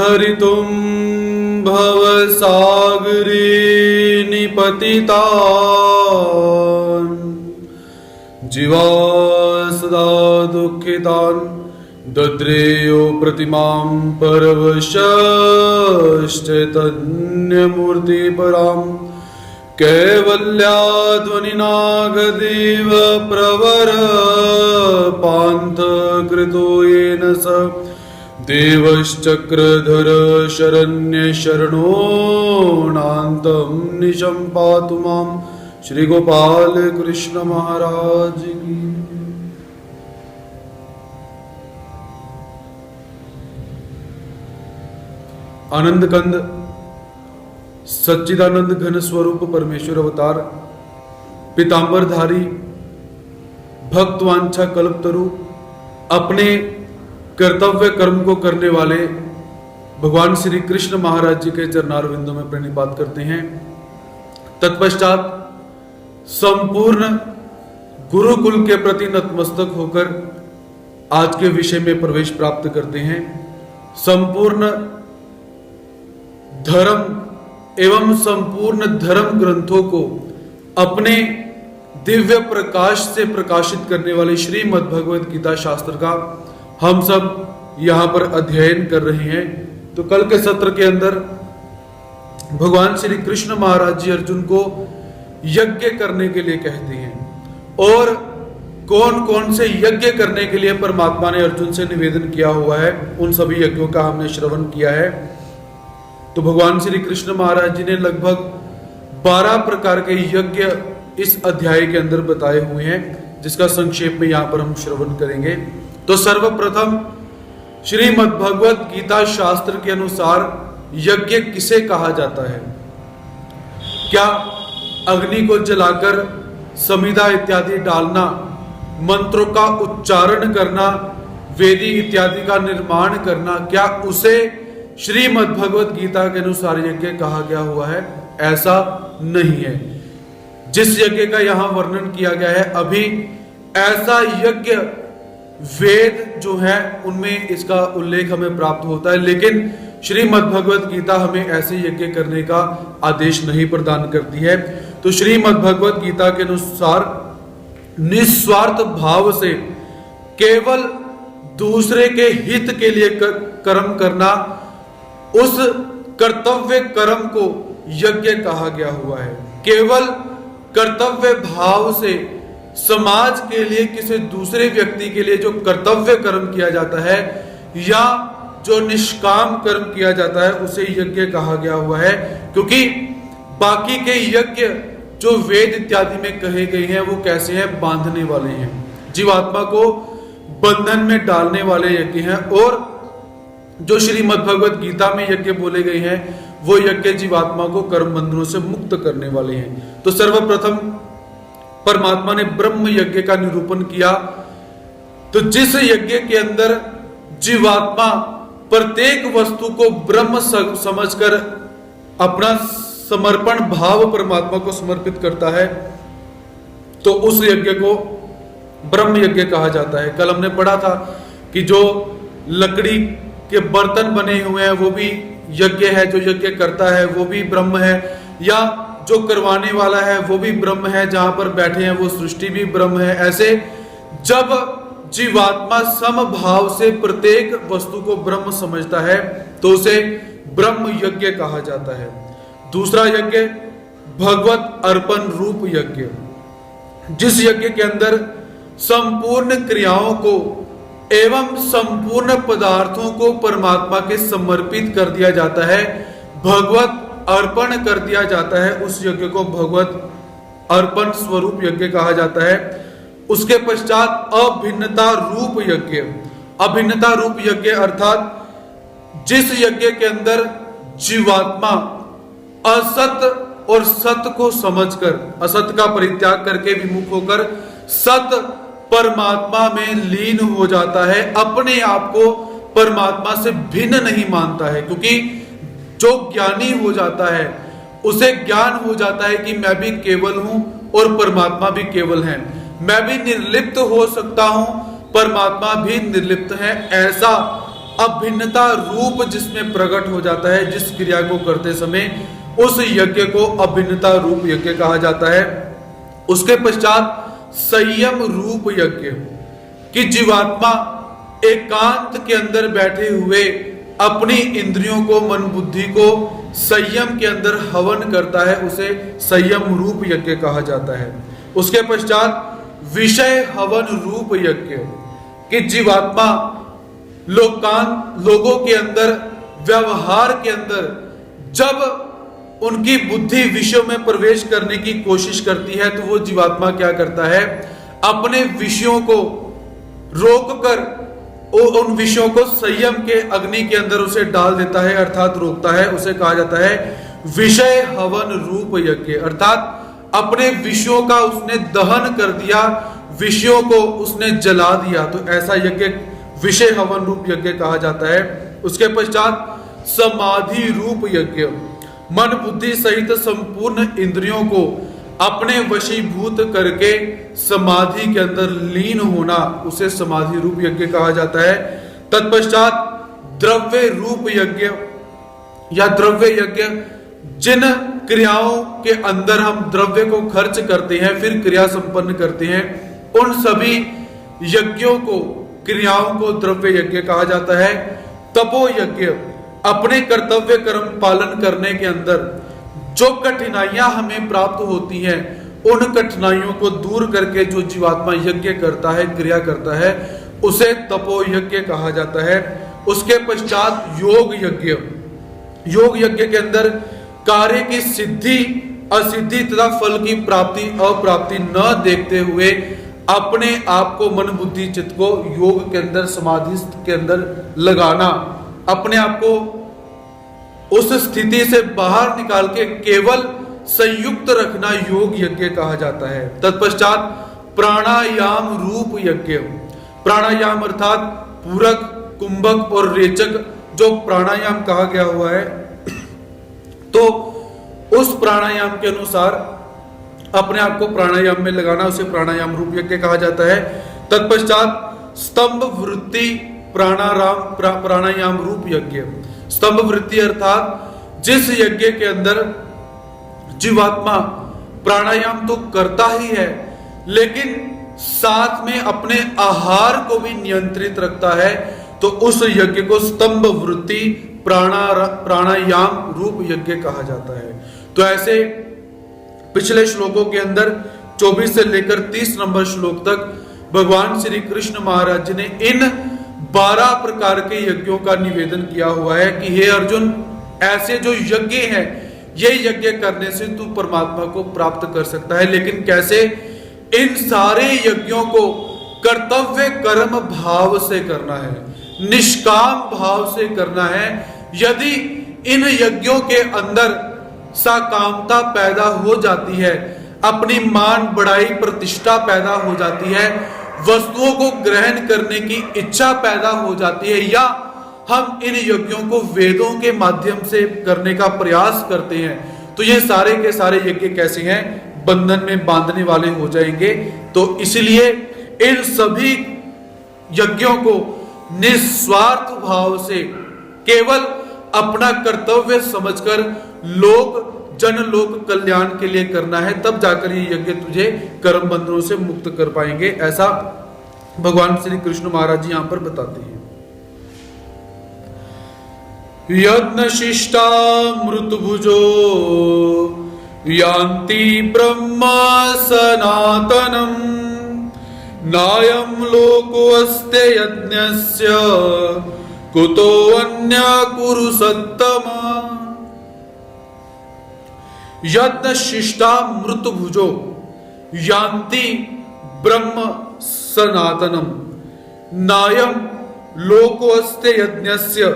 तरितुं भवसागरे निपतितान् जीवा सदा दुःखितान् दद्रेयो प्रतिमां परवशश्चैतन्यमूर्ति परां कैवल्याध्वनिनागदेव प्रवर पान्थकृतो येन स देवश्चक्रधर शरण्य शरणो नान्तं निशं पातु मां। श्री गोपाल कृष्ण महाराज की। आनंद कंद सच्चिदानंद घन स्वरूप परमेश्वर अवतार पीतांबरधारी भक्तवांछा कल्पतरु अपने कर्तव्य कर्म को करने वाले भगवान श्री कृष्ण महाराज जी के चरणार बिंदु में प्रणिपात करते हैं। तत्पश्चात संपूर्ण गुरुकुल के प्रति नतमस्तक होकर आज के विषय में प्रवेश प्राप्त करते हैं। संपूर्ण धर्म एवं संपूर्ण धर्म ग्रंथों को अपने दिव्य प्रकाश से प्रकाशित करने वाले श्रीमद् भगवद गीता शास्त्र का हम सब यहां पर अध्ययन कर रहे हैं। तो कल के सत्र के अंदर भगवान श्री कृष्ण महाराज जी अर्जुन को यज्ञ करने के लिए कहते हैं और कौन कौन से यज्ञ करने के लिए परमात्मा ने अर्जुन से निवेदन किया हुआ है, उन सभी यज्ञों का हमने श्रवण किया है। तो भगवान श्री कृष्ण महाराज जी ने लगभग 12 प्रकार के यज्ञ इस अध्याय के अंदर बताए हुए हैं, जिसका संक्षेप में यहां पर हम श्रवण करेंगे। तो सर्वप्रथम श्रीमद् भगवद गीता शास्त्र के अनुसार यज्ञ किसे कहा जाता है? क्या अग्नि को जलाकर समिधा इत्यादि डालना, मंत्रों का उच्चारण करना, वेदी इत्यादि का निर्माण करना, क्या उसे श्रीमद् भगवद गीता के अनुसार यज्ञ कहा गया हुआ है? ऐसा नहीं है। जिस यज्ञ का यहां वर्णन किया गया है, अभी ऐसा यज्ञ वेद जो है उनमें इसका उल्लेख हमें प्राप्त होता है, लेकिन श्रीमद् भगवद गीता हमें ऐसे यज्ञ करने का आदेश नहीं प्रदान करती है। तो श्रीमद् भगवद गीता के अनुसार निस्वार्थ भाव से केवल दूसरे के हित के लिए कर्म करना, उस कर्तव्य कर्म को यज्ञ कहा गया हुआ है। केवल कर्तव्य भाव से समाज के लिए, किसी दूसरे व्यक्ति के लिए जो कर्तव्य कर्म किया जाता है या जो निष्काम कर्म किया जाता है, उसे यज्ञ कहा गया हुआ है। क्योंकि बाकी के यज्ञ जो वेद इत्यादि में कहे गए हैं वो कैसे हैं? बांधने वाले हैं, जीवात्मा को बंधन में डालने वाले यज्ञ हैं। और जो श्रीमद् भगवद गीता में यज्ञ बोले गए हैं वो यज्ञ जीवात्मा को कर्म बंधनों से मुक्त करने वाले हैं। तो सर्वप्रथम परमात्मा ने ब्रह्म यज्ञ का निरूपण किया। तो जिस यज्ञ के अंदर जीवात्मा प्रत्येक वस्तु को ब्रह्म समझकर अपना समर्पण भाव परमात्मा को समर्पित करता है, तो उस यज्ञ को ब्रह्म यज्ञ कहा जाता है। कल हमने पढ़ा था कि जो लकड़ी के बर्तन बने हुए हैं वो भी यज्ञ है, जो यज्ञ करता है वो भी ब्रह्म है, या जो करवाने वाला है वो भी ब्रह्म है, जहां पर बैठे हैं वो सृष्टि भी ब्रह्म है। ऐसे जब जीवात्मा समभाव से प्रत्येक वस्तु को ब्रह्म समझता है तो उसे ब्रह्म यज्ञ कहा जाता है। दूसरा यज्ञ भगवत अर्पण रूप यज्ञ, जिस यज्ञ के अंदर संपूर्ण क्रियाओं को एवं संपूर्ण पदार्थों को परमात्मा के समर्पित कर दिया जाता है, भगवत अर्पण कर दिया जाता है, उस यज्ञ को भगवत अर्पण स्वरूप यज्ञ कहा जाता है। उसके पश्चात अभिन्नता रूप यज्ञ। अभिन्नता रूप यज्ञ अर्थात जिस यज्ञ के अंदर जीवात्मा असत और सत को समझकर, असत का परित्याग करके विमुख होकर सत परमात्मा में लीन हो जाता है, अपने आप को परमात्मा से भिन्न नहीं मानता है। क्योंकि जो ज्ञानी हो जाता है उसे ज्ञान हो जाता है कि मैं भी केवल हूं और परमात्मा भी केवल है, मैं भी निर्लिप्त हो सकता हूं, परमात्मा भी निर्लिप्त है। ऐसा अभिन्नता रूप जिसमें प्रकट हो जाता है, जिस क्रिया को करते समय उस यज्ञ को अभिन्नता रूप यज्ञ कहा जाता है। उसके पश्चात संयम रूप यज्ञ कि जीवात्मा एकांत के अंदर बैठे हुए अपनी इंद्रियों को, मन बुद्धि को संयम के अंदर हवन करता है, उसे संयम रूप यज्ञ कहा जाता है। उसके पश्चात विषय हवन रूप यज्ञ कि जीवात्मा लोगों के अंदर, व्यवहार के अंदर जब उनकी बुद्धि विषयों में प्रवेश करने की कोशिश करती है तो वो जीवात्मा क्या करता है, अपने विषयों को रोककर उन विषयों को संयम के अग्नि के अंदर उसे डाल देता है, अर्थात रोकता है। उसे कहा जाता है विषय हवन रूप यज्ञ, अर्थात अपने विषयों का उसने दहन कर दिया, विषयों को उसने जला दिया, तो ऐसा यज्ञ विषय हवन रूप यज्ञ कहा जाता है। उसके पश्चात समाधि रूप यज्ञ, मन बुद्धि सहित संपूर्ण इंद्रियों को अपने वशीभूत करके समाधि के अंदर लीन होना, उसे समाधि रूप यज्ञ कहा जाता है। तत्पश्चात द्रव्य रूप यज्ञ या द्रव्य यज्ञ, जिन क्रियाओं के अंदर हम द्रव्य को खर्च करते हैं फिर क्रिया संपन्न करते हैं, उन सभी यज्ञों को, क्रियाओं को द्रव्य यज्ञ कहा जाता है। तपो यज्ञ, अपने कर्तव्य कर्म पालन करने के अंदर जो कठिनाइयां हमें प्राप्त होती हैं, उन कठिनाइयों को दूर करके जो जीवात्मा यज्ञ करता है, क्रिया करता है, उसे तपो यज्ञ कहा जाता है। उसके पश्चात योग यज्ञ, योग यज्ञ के अंदर कार्य की सिद्धि असिद्धि तथा फल की प्राप्ति अप्राप्ति न देखते हुए अपने आप को, मन बुद्धि चित्त को योग के अंदर, समाधि के अंदर लगाना, अपने आप को उस स्थिति से बाहर निकाल के केवल संयुक्त रखना योग यज्ञ कहा जाता है। तत्पश्चात प्राणायाम रूप यज्ञ, प्राणायाम अर्थात पूरक, कुंभक और रेचक जो प्राणायाम कहा गया हुआ है, तो उस प्राणायाम के अनुसार अपने आप को प्राणायाम में लगाना, उसे प्राणायाम रूप यज्ञ कहा जाता है। तत्पश्चात स्तंभ वृत्ति प्राणायाम रूप यज्ञ, स्तंभ वृत्ति अर्थात जिस यज्ञ के अंदर जीवात्मा प्राणायाम तो करता ही है लेकिन साथ में अपने आहार को भी नियंत्रित रखता है, तो उस यज्ञ को स्तंभ वृत्ति प्राणायाम रूप यज्ञ कहा जाता है। तो ऐसे पिछले श्लोकों के अंदर 24 से लेकर 30 नंबर श्लोक तक भगवान श्री कृष्ण महाराज जी ने इन 12 प्रकार के यज्ञों का निवेदन किया हुआ है कि हे अर्जुन, ऐसे जो यज्ञ हैं, ये यज्ञ करने से तू परमात्मा को प्राप्त कर सकता है। लेकिन कैसे? इन सारे यज्ञों को कर्तव्य कर्म भाव से करना है, निष्काम भाव से करना है। यदि इन यज्ञों के अंदर साकामता पैदा हो जाती है, अपनी मान बढ़ाई प्रतिष्ठा पैदा हो जाती है, वस्तुओं को ग्रहण करने की इच्छा पैदा हो जाती है, या हम इन यज्ञों को वेदों के माध्यम से करने का प्रयास करते हैं, तो ये सारे के सारे यज्ञ कैसे हैं? बंधन में बांधने वाले हो जाएंगे। तो इसलिए इन सभी यज्ञों को निस्वार्थ भाव से केवल अपना कर्तव्य समझकर जनलोक कल्याण के लिए करना है, तब जाकर ये यज्ञ तुझे कर्म बंधनों से मुक्त कर पाएंगे। ऐसा भगवान श्री कृष्ण महाराज जी यहां पर बताते हैं। यज्ञ शिष्टा मृतभुजो यान्ति ब्रह्म सनातनम नायं लोकोऽस्ते यज्ञस्य कुतो अन्य कुरु सत्तम। यज्ञ शिष्टा मृतभुजो यान्ति ब्रह्म सनातनम नायं लोकोऽस्ते यज्ञस्य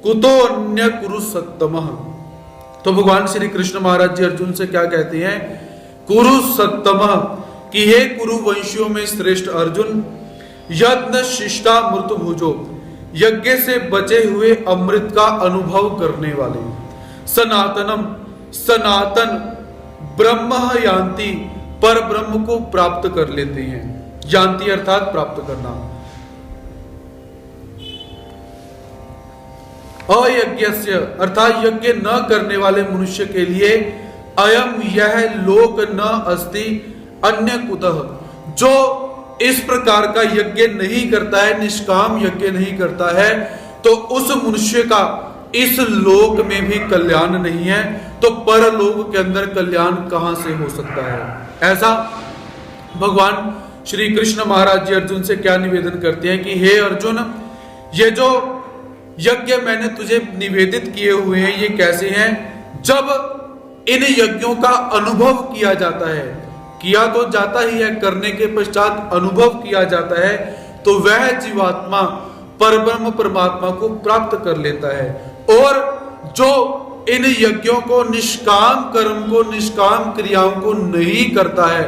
कुतो अन्य कुरु सत्तमः। तो भगवान श्री कृष्ण महाराज जी अर्जुन से क्या कहते हैं? कुरु सत्तमः, कि हे कुरु वंशियों में श्रेष्ठ अर्जुन, यज्ञ शिष्टा मृतभुजो, यज्ञ से बचे हुए अमृत का अनुभव करने वाले, सनातनम, सनातन, ब्रह्म यान्ति, पर ब्रह्म को प्राप्त कर लेते हैं। यान्ति अर्थात प्राप्त करना। अयज्ञस्य अर्थात यज्ञ न करने वाले मनुष्य के लिए अयम यह लोक न अस्ति अन्य कुतः, जो इस प्रकार का यज्ञ नहीं करता है, निष्काम यज्ञ नहीं करता है, तो उस मनुष्य का इस लोक में भी कल्याण नहीं है, तो परलोक के अंदर कल्याण कहां से हो सकता है। ऐसा भगवान श्री कृष्ण महाराज जी अर्जुन से क्या निवेदन करते हैं कि हे अर्जुन, ये जो यज्ञ मैंने तुझे निवेदित किए हुए हैं ये कैसे हैं, जब इन यज्ञों का अनुभव किया जाता है, किया तो जाता ही है, करने के पश्चात अनुभव किया जाता है, तो वह जीवात्मा परब्रह्म परमात्मा को प्राप्त कर लेता है। और जो इन यज्ञों को, निष्काम कर्म को, निष्काम क्रियाओं को नहीं करता है,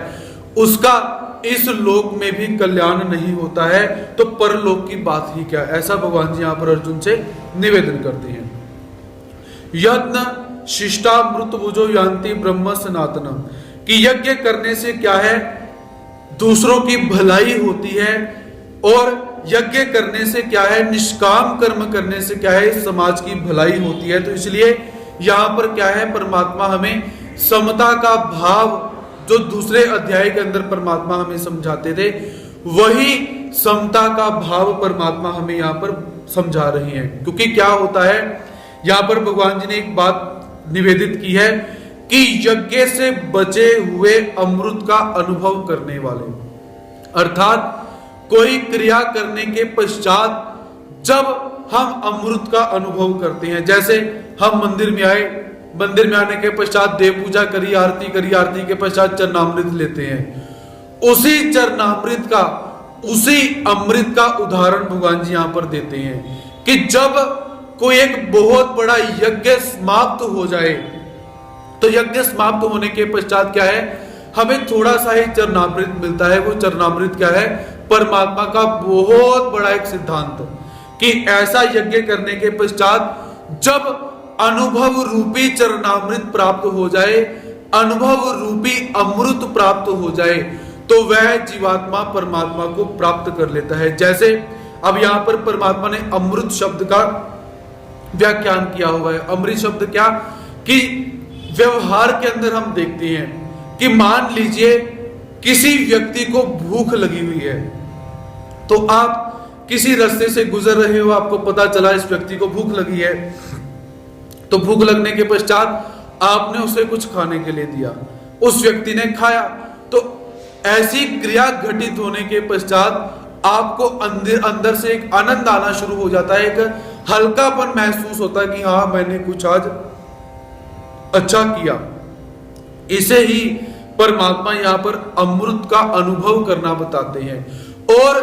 उसका इस लोक में भी कल्याण नहीं होता है, तो परलोक की बात ही क्या। ऐसा भगवान जी यहां पर अर्जुन से निवेदन करते हैं। यज्ञ शिष्टामृत भुजो यान्ति ब्रह्म सनातन, कि यज्ञ करने से क्या है, दूसरों की भलाई होती है, और यज्ञ करने से क्या है, निष्काम कर्म करने से क्या है, समाज की भलाई होती है। तो इसलिए यहां पर क्या है, परमात्मा हमें समता का भाव, जो दूसरे अध्याय के अंदर परमात्मा हमें समझाते थे, वही समता का भाव परमात्मा हमें यहां पर समझा रही हैं। क्योंकि क्या होता है, यहां पर भगवान जी ने एक बात निवेदित की है कि यज्ञ से बचे हुए अमृत का अनुभव करने वाले, अर्थात कोई क्रिया करने के पश्चात जब हम अमृत का अनुभव करते हैं, जैसे हम मंदिर में आए, मंदिर में आने के पश्चात देव पूजा करी, आरती के पश्चात चरणामृत लेते हैं, उसी चरणामृत का, उसी अमृत का उदाहरण भगवान जी यहां पर देते हैं कि जब कोई एक बहुत बड़ा यज्ञ समाप्त हो जाए, तो यज्ञ समाप्त होने के पश्चात क्या है, हमें थोड़ा सा ही चरणामृत मिलता है। वो चरणामृत क्या है, परमात्मा का बहुत बड़ा एक सिद्धांत, कि ऐसा यज्ञ करने के पश्चात जब अनुभव रूपी चरणामृत प्राप्त हो जाए, अनुभव रूपी अमृत प्राप्त हो जाए, तो वह जीवात्मा परमात्मा को प्राप्त कर लेता है। जैसे अब यहां पर परमात्मा ने अमृत शब्द का व्याख्यान किया हुआ है। अमृत शब्द क्या, कि व्यवहार के अंदर हम देखते हैं कि मान लीजिए किसी व्यक्ति को भूख लगी हुई है, तो आप किसी रास्ते से गुजर रहे हो, आपको पता चला इस व्यक्ति को भूख लगी है, तो भूख लगने के पश्चात आपने उसे कुछ खाने के लिए दिया, उस व्यक्ति ने खाया, तो ऐसी क्रिया घटित होने के पश्चात आपको अंदर से एक आनंद आना शुरू हो जाता है, एक हल्कापन महसूस होता है कि हाँ मैंने कुछ आज अच्छा किया। इसे ही परमात्मा यहां पर अमृत का अनुभव करना बताते हैं। और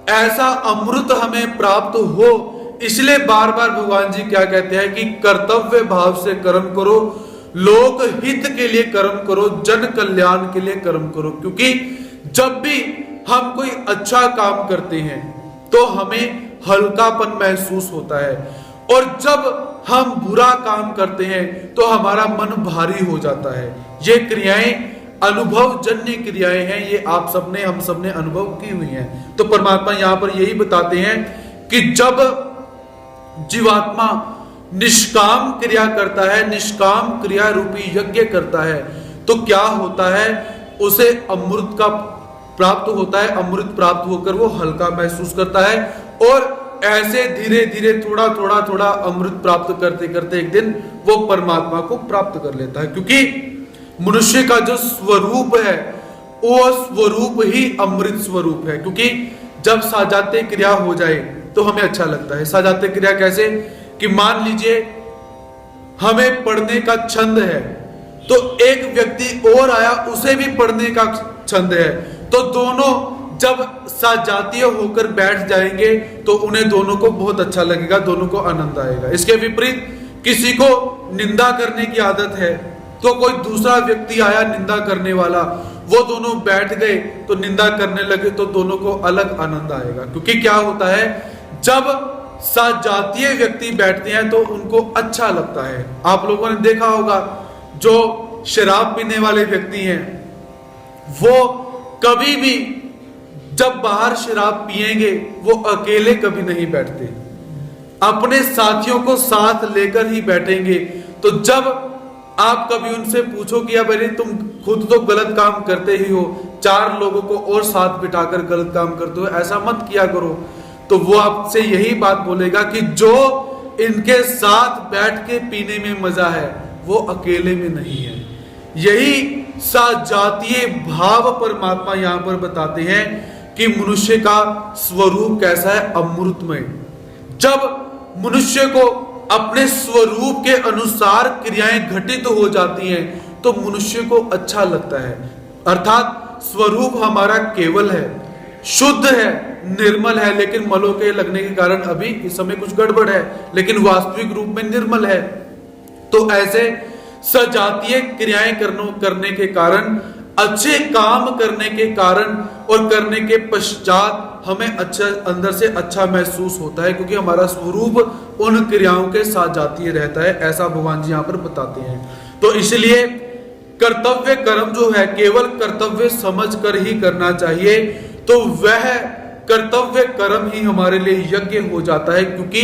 ऐसा अमृत हमें प्राप्त हो, इसलिए बार बार भगवान जी क्या कहते हैं कि कर्तव्य भाव से कर्म करो, लोक हित के लिए कर्म करो, जन कल्याण के लिए कर्म करो। क्योंकि जब भी हम कोई अच्छा काम करते हैं तो हमें हल्कापन महसूस होता है, और जब हम बुरा काम करते हैं तो हमारा मन भारी हो जाता है। ये क्रियाएं अनुभव जन्य क्रियाएं हैं, ये आप सबने, हम सबने अनुभव की हुई हैं। तो परमात्मा यहां पर यही बताते हैं कि जब जीवात्मा निष्काम क्रिया करता है, निष्काम क्रिया रूपी यज्ञ करता है, तो क्या होता है, उसे अमृत का प्राप्त होता है। अमृत प्राप्त होकर वो हल्का महसूस करता है, और ऐसे धीरे धीरे थोड़ा थोड़ा अमृत प्राप्त करते करते एक दिन वो परमात्मा को प्राप्त कर लेता है। क्योंकि मनुष्य का जो स्वरूप है वो स्वरूप ही अमृत स्वरूप है। क्योंकि जब साजाते क्रिया हो जाए तो हमें अच्छा लगता है। साजाते क्रिया कैसे, कि मान लीजिए हमें पढ़ने का छंद है, तो एक व्यक्ति और आया, उसे भी पढ़ने का छंद है, तो दोनों जब साजातीय होकर बैठ जाएंगे तो उन्हें दोनों को बहुत अच्छा लगेगा, दोनों को आनंद आएगा। इसके विपरीत किसी को निंदा करने की आदत है, तो कोई दूसरा व्यक्ति आया निंदा करने वाला, वो दोनों बैठ गए तो निंदा करने लगे, तो दोनों को अलग आनंद आएगा। क्योंकि क्या होता है, जब सजातीय व्यक्ति बैठते हैं तो उनको अच्छा लगता है। आप लोगों ने देखा होगा, जो शराब पीने वाले व्यक्ति हैं वो कभी भी जब बाहर शराब पिएंगे वो अकेले कभी नहीं बैठते, अपने साथियों को साथ लेकर ही बैठेंगे। तो जब आप कभी उनसे पूछो कि अब अरे तुम खुद तो गलत काम करते ही हो, 4 लोगों को और साथ बिठाकर गलत काम करते हो, ऐसा मत किया करो, तो वो आपसे यही बात बोलेगा कि जो इनके साथ बैठ के पीने में मजा है वो अकेले में नहीं है। यही सजातीय भाव परमात्मा यहां पर बताते हैं कि मनुष्य का स्वरूप कैसा है, अमृतमय। जब मनुष्य को अपने स्वरूप के अनुसार क्रियाएं घटित हो जाती हैं तो मनुष्य को अच्छा लगता है। अर्थात स्वरूप हमारा केवल है, शुद्ध है, निर्मल है, लेकिन मलों के लगने के कारण अभी इस समय कुछ गड़बड़ है, लेकिन वास्तविक रूप में निर्मल है। तो ऐसे सजातीय क्रियाएं करने के कारण, अच्छे काम करने के कारण और करने के पश्चात हमें अच्छा, अंदर से अच्छा महसूस होता है, क्योंकि हमारा स्वरूप उन क्रियाओं के साथ जातीय रहता है, ऐसा भगवान जी यहां पर बताते हैं। तो इसलिए कर्तव्य कर्म जो है केवल कर्तव्य समझ कर ही करना चाहिए, तो वह कर्तव्य कर्म ही हमारे लिए यज्ञ हो जाता है, क्योंकि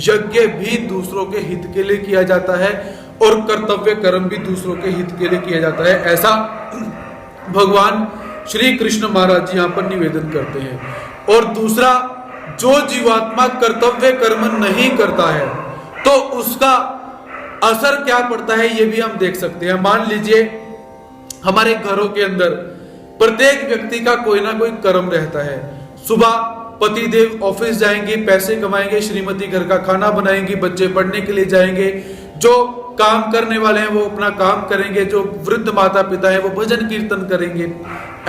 यज्ञ भी दूसरों के हित के लिए किया जाता है और कर्तव्य कर्म भी दूसरों के हित के लिए किया जाता है। ऐसा भगवान श्री कृष्ण महाराज जी यहां पर निवेदन करते हैं। और दूसरा, जो जीवात्मा कर्तव्य कर्म नहीं करता है तो उसका असर क्या पड़ता है ये भी हम देख सकते हैं। मान लीजिए हमारे घरों के अंदर प्रत्येक व्यक्ति का कोई ना कोई कर्म रहता है। सुबह पतिदेव ऑफिस जाएंगे, पैसे कमाएंगे, श्रीमती घर का खाना बनाएंगी, बच्चे पढ़ने के लिए जाएंगे, जो काम करने वाले हैं वो अपना काम करेंगे, जो वृद्ध माता पिता है वो भजन कीर्तन करेंगे।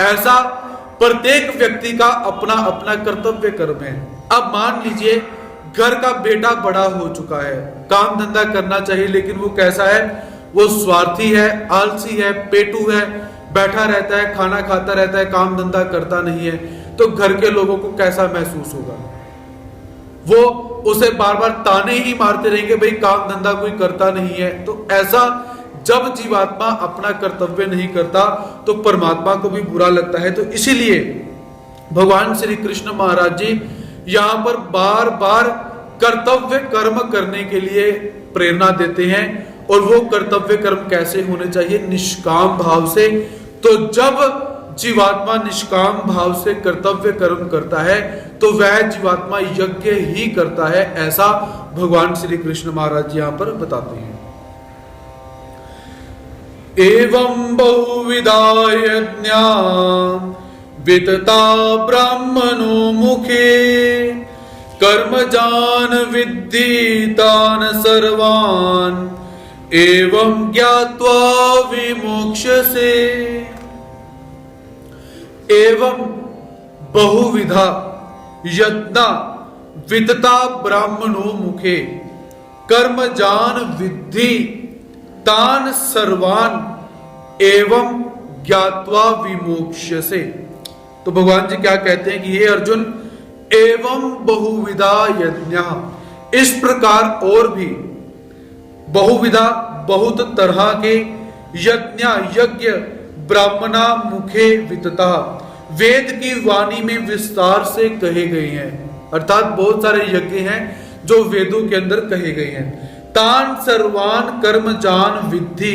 ऐसा प्रत्येक व्यक्ति का अपना अपना कर्तव्य कर्म है। अब मान लीजिए घर का बेटा बड़ा हो चुका है, काम धंधा करना चाहिए, लेकिन वो कैसा है, वो स्वार्थी है, आलसी है, पेटू है, बैठा रहता है, खाना खाता रहता है, काम धंधा करता नहीं है, तो घर के लोगों को कैसा महसूस होगा? वो उसे बार बार ताने ही मारते रहेंगे, भाई काम धंधा कोई करता नहीं है। तो ऐसा जब जीवात्मा अपना कर्तव्य नहीं करता तो परमात्मा को भी बुरा लगता है। तो इसीलिए भगवान श्री कृष्ण महाराज जी यहां पर बार बार कर्तव्य कर्म करने के लिए प्रेरणा देते हैं। और वो कर्तव्य कर्म कैसे होने चाहिए? निष्काम भाव से। तो जब जीवात्मा निष्काम भाव से कर्तव्य कर्म करता है तो वह जीवात्मा यज्ञ ही करता है, ऐसा भगवान श्री कृष्ण महाराज जी यहां पर बताते हैं। एवं बहुविधा यज्ञा वितता ब्राह्मणो मुखे कर्मजान विद्धि तान सर्वान एवं ज्ञात्वा विमोक्ष्यसे। एवं बहुविधा यज्ञा वितता ब्राह्मणो मुखे कर्मजान विद्धि तान सर्वान एवं ज्ञात्वा विमोक्ष्यसे। तो भगवान जी क्या कहते हैं कि हे अर्जुन, एवं बहुविधा यज्ञ, इस प्रकार और भी बहुविधा बहुत तरह के यज्ञ ब्राह्मणा मुखे वितता, वेद की वाणी में विस्तार से कहे गए हैं। अर्थात बहुत सारे यज्ञ हैं जो वेदों के अंदर कहे गए हैं। तान सर्वान कर्म जान विद्धि,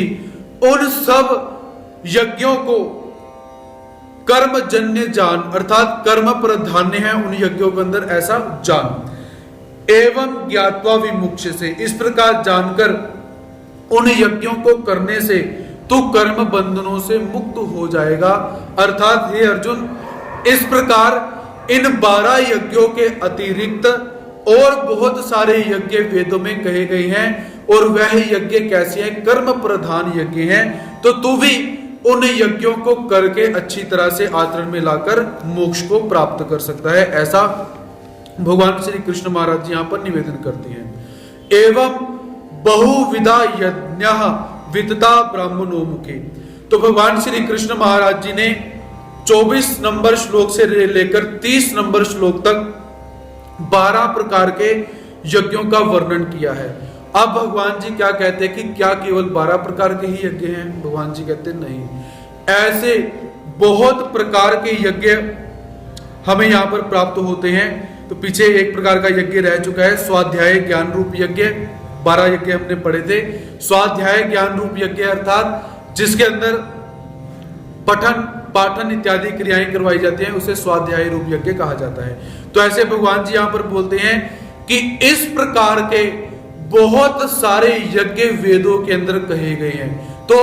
उन सब यज्ञों को कर्म जन्य जान, अर्थात कर्म प्रधान्य है उन यज्ञों के अंदर, ऐसा जान। एवं ज्ञात्वा विमुक्ष्य से, इस प्रकार जानकर उन यज्ञों को करने से तो कर्म बंधनों से मुक्त हो जाएगा। अर्थात हे अर्जुन, इस प्रकार इन 12 यज्ञों के अतिरिक्त और बहुत सारे यज्ञ वेदों में कहे गए हैं, और वह यज्ञ कैसे हैं? कर्म प्रधान यज्ञ हैं। तो तू भी उन यज्ञों को करके अच्छी तरह से आचरण में लाकर मोक्ष को प्राप्त कर सकता है, ऐसा भगवान श्री कृष्ण महाराज जी यहां पर निवेदन करते हैं। एवं बहुविधा यज्ञ वितता ब्राह्मणो मुखे। तो भगवान श्री कृष्ण महाराज जी ने 24 नंबर श्लोक से लेकर 30 नंबर श्लोक तक 12 प्रकार के यज्ञों का वर्णन किया है। अब भगवान जी क्या कहते हैं कि क्या केवल 12 प्रकार के ही यज्ञ हैं? भगवान जी कहते हैं नहीं, ऐसे बहुत प्रकार के यज्ञ हमें यहां पर प्राप्त होते हैं। तो पीछे एक प्रकार का यज्ञ रह चुका है, स्वाध्याय ज्ञान रूप यज्ञ। 12 यज्ञ हमने पढ़े थे। स्वाध्याय ज्ञान रूप यज्ञ अर्थात जिसके अंदर पठन पाठन इत्यादि क्रियाएं करवाई जाती हैं, उसे स्वाध्याय रूप यज्ञ कहा जाता है। तो ऐसे भगवान जी यहां पर बोलते हैं कि इस प्रकार के बहुत सारे यज्ञ वेदों के अंदर कहे गए हैं। तो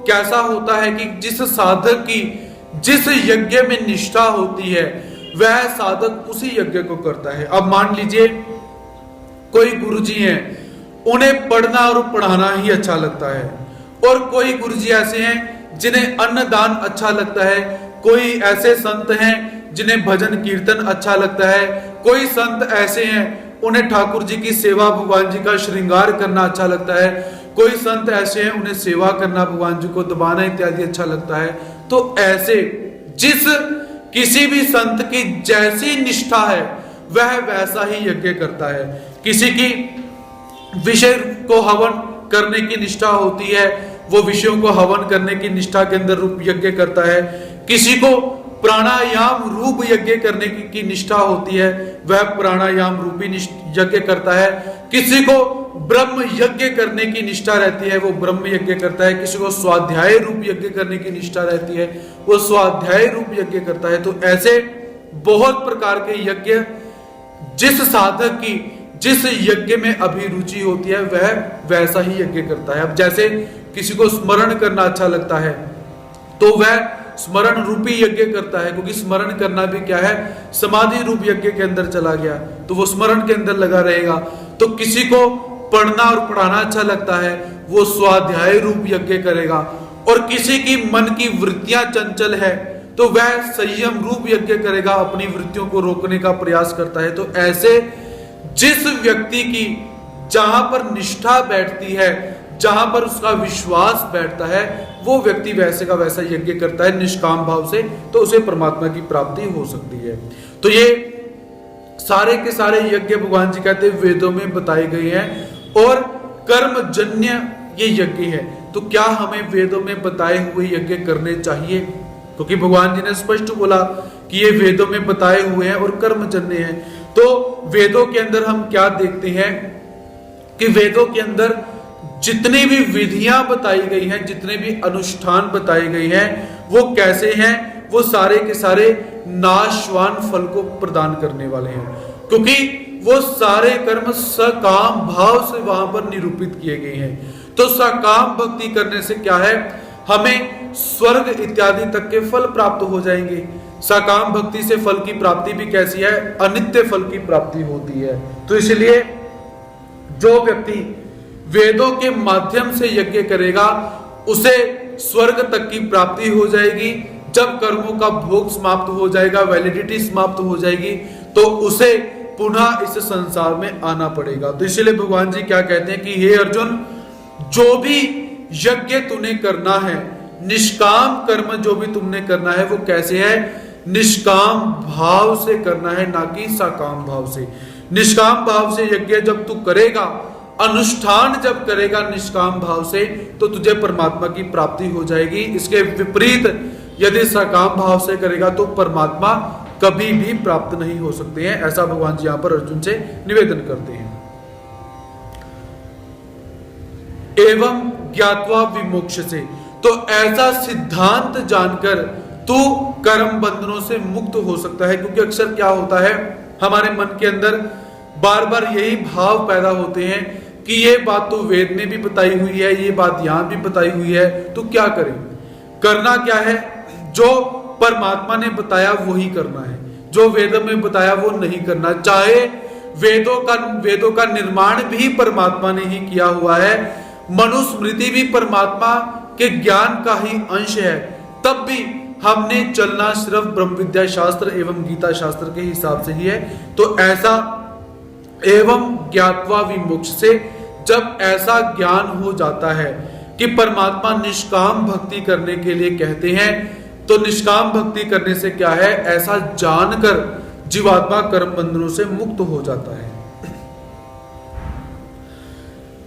कैसा होता है कि जिस साधक की जिस यज्ञ में निष्ठा होती है वह साधक उसी यज्ञ को करता है। अब मान लीजिए कोई गुरुजी हैं, उन्हें पढ़ना और पढ़ाना ही अच्छा लगता है, और कोई गुरुजी ऐसे हैं जिन्हें अन्नदान अच्छा लगता है, कोई ऐसे संत हैं जिन्हें भजन कीर्तन अच्छा लगता है, कोई संत ऐसे हैं उन्हें ठाकुर जी की सेवा भगवान जी का श्रृंगार करना अच्छा लगता है, कोई संत ऐसे हैं उन्हें सेवा करना भगवान जी को दबाना इत्यादि अच्छा लगता है। तो ऐसे जिस किसी भी संत की जैसी निष्ठा है वह वैसा ही यज्ञ करता है। किसी की विषय को हवन करने की निष्ठा होती है, वो विषयों को हवन करने की निष्ठा के अंदर रूप यज्ञ करता है। किसी को प्राणायाम रूप यज्ञ करने की निष्ठा होती है, वह प्राणायाम रूपी यज्ञ करता है। किसी को ब्रह्म यज्ञ करने की निष्ठा रहती है, वो ब्रह्म यज्ञ करता है। किसी को स्वाध्याय रूप यज्ञ करने की निष्ठा रहती है, वो स्वाध्याय रूप यज्ञ करता है। तो ऐसे बहुत प्रकार के यज्ञ जिस साधक की जिस यज्ञ में अभिरुचि होती है वह वैसा ही यज्ञ करता है। अब जैसे किसी को स्मरण करना अच्छा लगता है तो वह स्मरण रूपी यज्ञ करता है, क्योंकि स्मरण करना भी क्या है, समाधि रूप यज्ञ के अंदर चला गया, तो वो स्मरण के अंदर लगा रहेगा। तो किसी को पढ़ना और पढ़ाना अच्छा लगता है, वो स्वाध्याय रूप यज्ञ करेगा। और किसी की मन की वृत्तियां चंचल है तो वह संयम रूप यज्ञ करेगा, अपनी वृत्तियों को रोकने का प्रयास करता है। तो ऐसे जिस व्यक्ति की जहां पर निष्ठा बैठती है, जहां पर उसका विश्वास बैठता है, वो व्यक्ति वैसे का वैसा यज्ञ करता है निष्काम भाव से, तो उसे परमात्मा की प्राप्ति हो सकती है। तो ये सारे के सारे यज्ञ भगवान जी कहते हैं वेदों में बताए गए हैं और कर्मजन्य ये यज्ञ है। तो क्या हमें वेदों में बताए हुए यज्ञ करने चाहिए? क्योंकि भगवान जी ने स्पष्ट बोला कि ये वेदों में बताए हुए हैं और कर्मजन्य हैं। तो वेदों के अंदर हम क्या देखते हैं कि वेदों के अंदर जितनी भी विधियां बताई गई हैं, जितने भी अनुष्ठान बताए गए हैं, वो कैसे हैं? वो सारे के सारे नाशवान फल को प्रदान करने वाले हैं, क्योंकि वो सारे कर्म सकाम भाव से वहां पर निरूपित किए गए हैं। तो सकाम भक्ति करने से क्या है, हमें स्वर्ग इत्यादि तक के फल प्राप्त हो जाएंगे। सकाम भक्ति से फल की प्राप्ति भी कैसी है, अनित्य फल की प्राप्ति होती है। तो इसलिए जो व्यक्ति वेदों के माध्यम से यज्ञ करेगा उसे स्वर्ग तक की प्राप्ति हो जाएगी। जब कर्मों का भोग समाप्त हो जाएगा, वैलिडिटी समाप्त हो जाएगी, तो उसे पुनः इस संसार में आना पड़ेगा। तो इसलिए भगवान जी क्या कहते हैं कि हे अर्जुन, जो भी यज्ञ तूने करना है, निष्काम कर्म जो भी तुमने करना है, वो कैसे है, निष्काम भाव से करना है, ना कि सकाम भाव से। निष्काम भाव से यज्ञ जब तू करेगा, अनुष्ठान जब करेगा निष्काम भाव से, तो तुझे परमात्मा की प्राप्ति हो जाएगी। इसके विपरीत यदि सकाम भाव से करेगा तो परमात्मा कभी भी प्राप्त नहीं हो सकते हैं। ऐसा भगवान जी यहां पर अर्जुन से निवेदन करते हैं। एवं ज्ञात्वा विमोक्ष से, तो ऐसा सिद्धांत जानकर तू कर्म बंधनों से मुक्त हो सकता है। क्योंकि अक्सर क्या होता है, हमारे मन के अंदर बार बार यही भाव पैदा होते हैं कि ये बात तो वेद में भी बताई हुई है, ये बात यहां भी बताई हुई है, तो क्या करें? करना क्या है, जो परमात्मा ने बताया वही करना है, जो वेदों में बताया वो नहीं करना। चाहे वेदों का निर्माण भी परमात्मा ने ही किया हुआ है, मनुस्मृति भी परमात्मा के ज्ञान का ही अंश है, तब भी हमने चलना सिर्फ ब्रह्म विद्या शास्त्र एवं गीता शास्त्र के हिसाब से ही है। तो ऐसा एवं ज्ञात्वा विमोक्ष से, जब ऐसा ज्ञान हो जाता है कि परमात्मा निष्काम भक्ति करने के लिए कहते हैं, तो निष्काम भक्ति करने से क्या है, ऐसा जानकर जीवात्मा कर्म बंधनों से मुक्त हो जाता है।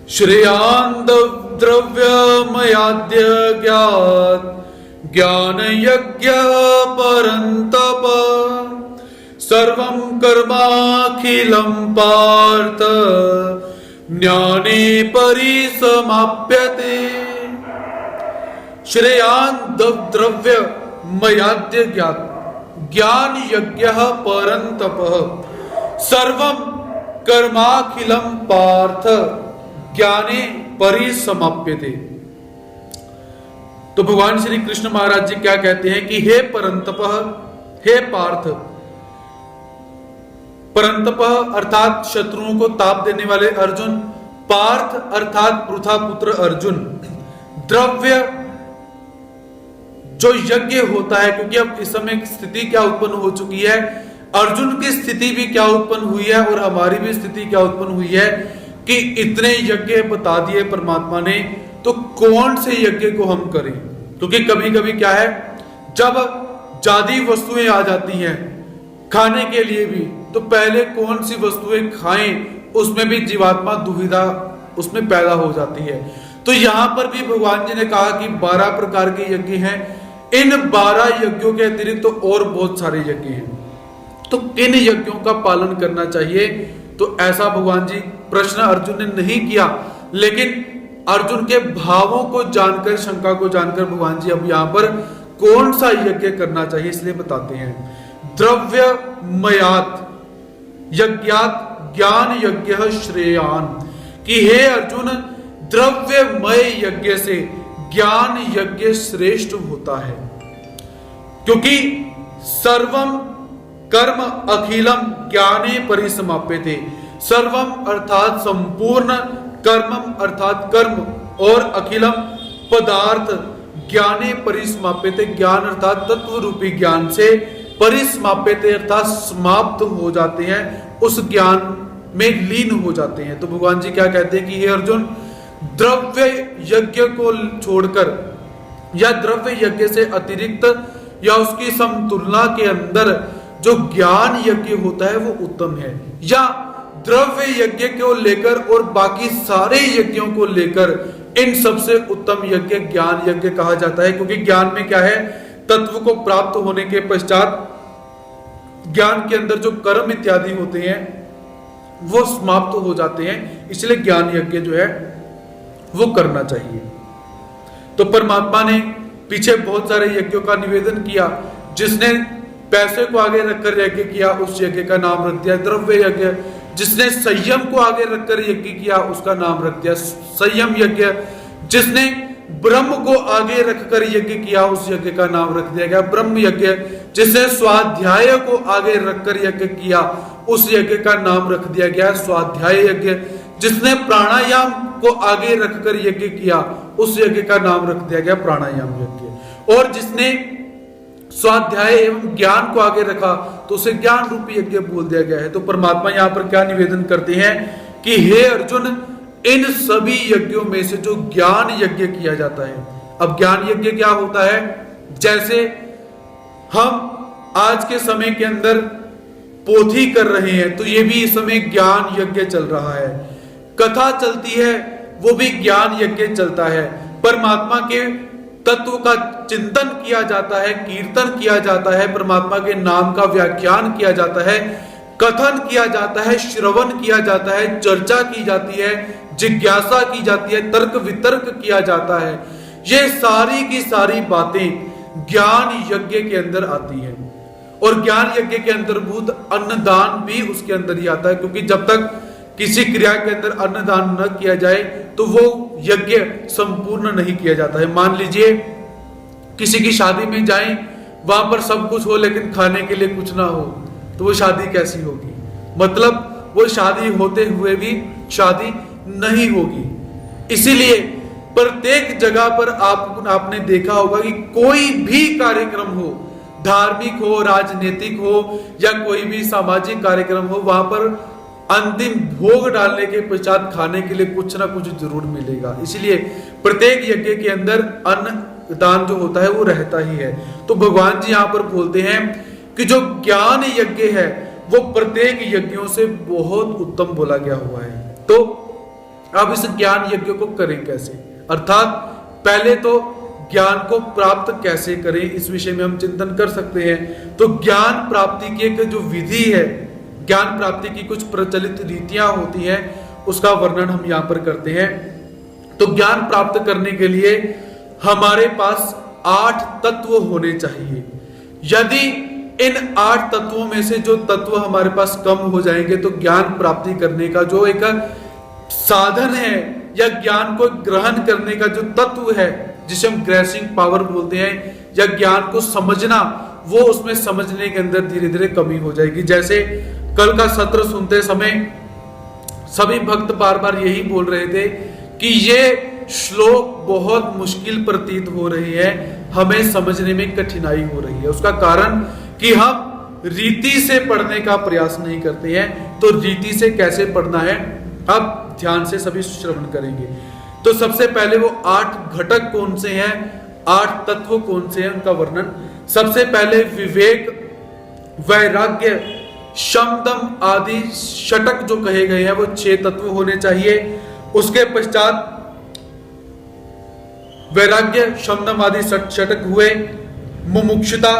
श्रेयान द्रव्यमयाद्य ज्ञात ज्ञान यज्ञ परंतप सर्वं कर्माखिलं पार्थ ज्ञाने परिसमाप्यते। श्रेयान् द्रव्य मयाद्य ज्ञान यज्ञः परन्तपः सर्वं कर्माखिलं पार्थ ज्ञाने परिसमाप्यते। तो भगवान श्री कृष्ण महाराज जी क्या कहते हैं कि हे परंतपः, हे पार्थ, परंतपः अर्थात शत्रुओं को ताप देने वाले अर्जुन, पार्थ अर्थात पृथा पुत्र अर्जुन, द्रव्य जो यज्ञ होता है, क्योंकि अब इस समय स्थिति क्या उत्पन्न हो चुकी है, अर्जुन की स्थिति भी क्या उत्पन्न हुई है और हमारी भी स्थिति क्या उत्पन्न हुई है कि इतने यज्ञ बता दिए परमात्मा ने, तो कौन से यज्ञ को हम करें। क्योंकि कभी कभी क्या है, जब जादी वस्तुएं आ जाती हैं खाने के लिए भी, तो पहले कौन सी वस्तुएं खाएं, उसमें भी जीवात्मा दुविधा उसमें पैदा हो जाती है। तो यहां पर भी भगवान जी ने कहा कि 12 प्रकार के यज्ञ हैं। इन 12 यज्ञों के अतिरिक्त तो और बहुत सारे यज्ञ हैं, तो किन यज्ञों का पालन करना चाहिए। तो ऐसा भगवान जी प्रश्न अर्जुन ने नहीं किया, लेकिन अर्जुन के भावों को जानकर, शंका को जानकर भगवान जी अब यहां पर कौन सा यज्ञ करना चाहिए इसलिए बताते हैं। द्रव्य मयात यज्ञात ज्ञान यज्ञ श्रेयान, कि हे अर्जुन, द्रव्यमय यज्ञ से ज्ञान यज्ञ श्रेष्ठ होता है। क्योंकि सर्वम कर्म अखिलम ज्ञाने परिसमाप्यते। सर्वम अर्थात संपूर्ण, कर्मम अर्थात कर्म, और अखिलम पदार्थ ज्ञाने परिसमाप्यते, ज्ञान अर्थात तत्व रूपी ज्ञान से, परिसमाप्यते अर्थात समाप्त हो जाते हैं, उस ज्ञान में लीन हो जाते हैं। तो भगवान जी क्या कहते हैं कि हे अर्जुन, द्रव्य यज्ञ को छोड़कर या द्रव्य यज्ञ से अतिरिक्त या उसकी समतुलना के अंदर जो ज्ञान यज्ञ होता है वो उत्तम है, या द्रव्य यज्ञ को लेकर और बाकी सारे यज्ञों को लेकर इन सबसे उत्तम यज्ञ ज्ञान यज्ञ कहा जाता है। क्योंकि ज्ञान में क्या है, तत्व को प्राप्त होने के पश्चात ज्ञान के अंदर जो कर्म इत्यादि होते हैं वो समाप्त हो जाते हैं, इसलिए ज्ञान यज्ञ जो है वो करना चाहिए। तो परमात्मा ने पीछे बहुत सारे यज्ञों का निवेदन किया। जिसने पैसे को आगे रखकर यज्ञ किया उस यज्ञ का नाम रख दिया द्रव्य यज्ञ। जिसने संयम को आगे रखकर यज्ञ किया उसका नाम रख दिया संयम यज्ञ। जिसने ब्रह्म को आगे रखकर यज्ञ किया उस यज्ञ का नाम रख दिया गया ब्रह्म यज्ञ। जिसने स्वाध्याय को आगे रखकर यज्ञ किया उस यज्ञ का नाम रख दिया गया स्वाध्याय यज्ञ। जिसने प्राणायाम को आगे रखकर यज्ञ किया उस यज्ञ का नाम रख दिया गया प्राणायाम यज्ञ। और जिसने स्वाध्याय एवं ज्ञान को आगे रखा तो उसे ज्ञान रूपी यज्ञ बोल दिया गया है। तो परमात्मा यहाँ पर क्या निवेदन करते हैं कि हे अर्जुन, इन सभी यज्ञों में से जो ज्ञान यज्ञ किया जाता है। अब ज्ञान यज्ञ क्या होता है, जैसे हम आज के समय के अंदर पोथी कर रहे हैं तो ये भी इस समय ज्ञान यज्ञ चल रहा है। कथा चलती है वो भी ज्ञान यज्ञ चलता है। परमात्मा के तत्व का चिंतन किया जाता है, कीर्तन किया जाता है, परमात्मा के नाम का व्याख्यान किया जाता है, कथन किया जाता है, श्रवण किया जाता है, चर्चा की जाती है, जिज्ञासा की जाती है, तर्क वितर्क किया जाता है। ये सारी की सारी बातें ज्ञान यज्ञ के अंदर आती हैं। और ज्ञान यज्ञ के अंतर्भूत अन्नदान भी उसके अंदर ही आता है। क्योंकि जब तक किसी क्रिया के अंदर अन्नदान न किया जाए तो वो यज्ञ संपूर्ण नहीं किया जाता है। मान लीजिए किसी की शादी में जाएं, वहां पर सब कुछ हो लेकिन खाने के लिए कुछ ना हो तो वो शादी कैसी होगी। मतलब वो शादी होते हुए भी शादी नहीं होगी। इसीलिए प्रत्येक जगह पर आपने देखा होगा कि कोई भी कार्यक्रम हो, धार्मिक हो, राजनीतिक हो या कोई भी सामाजिक कार्यक्रम हो, वहां पर अंतिम भोग डालने के पश्चात खाने के लिए कुछ ना कुछ जरूर मिलेगा। इसलिए प्रत्येक यज्ञ के अंदर अन्न दान जो होता है वो रहता ही है। तो भगवान जी यहाँ पर बोलते हैं कि जो ज्ञान यज्ञ है वो प्रत्येक यज्ञों से बहुत उत्तम बोला गया हुआ है। तो अब इस ज्ञान यज्ञ को करें कैसे, अर्थात पहले तो ज्ञान को प्राप्त कैसे करें, इस विषय में हम चिंतन कर सकते हैं। तो ज्ञान प्राप्ति की एक जो विधि है, ज्ञान प्राप्ति की कुछ प्रचलित रीतियां होती हैं, उसका वर्णन हम यहाँ पर करते हैं। तो ज्ञान प्राप्त करने के लिए हमारे पास 8 तत्व होने चाहिए। यदि इन 8 तत्वों में से जो तत्व हमारे पास कम हो जाएंगे तो ज्ञान प्राप्ति करने का जो एक साधन है या ज्ञान को ग्रहण करने का जो तत्व है, जिसे हम ग्रेसिंग पावर बोलते हैं, या ज्ञान को समझना, वो उसमें समझने के अंदर धीरे धीरे कमी हो जाएगी। जैसे कल का सत्र सुनते समय सभी भक्त बार बार यही बोल रहे थे कि ये श्लोक बहुत मुश्किल प्रतीत हो रही है, हमें समझने में कठिनाई हो रही है। उसका कारण कि हम रीति से पढ़ने का प्रयास नहीं करते हैं। तो रीति से कैसे पढ़ना है, अब ध्यान से सभी श्रवण करेंगे। तो सबसे पहले वो 8 घटक कौन से हैं, 8 तत्व कौन से हैं, उनका वर्णन। सबसे पहले विवेक, वैराग्य, शम दम आदि षटक जो कहे गए हैं वो 6 तत्व होने चाहिए। उसके पश्चात वैराग्य, शम दम आदि षटक हुए। मुमुक्षुता,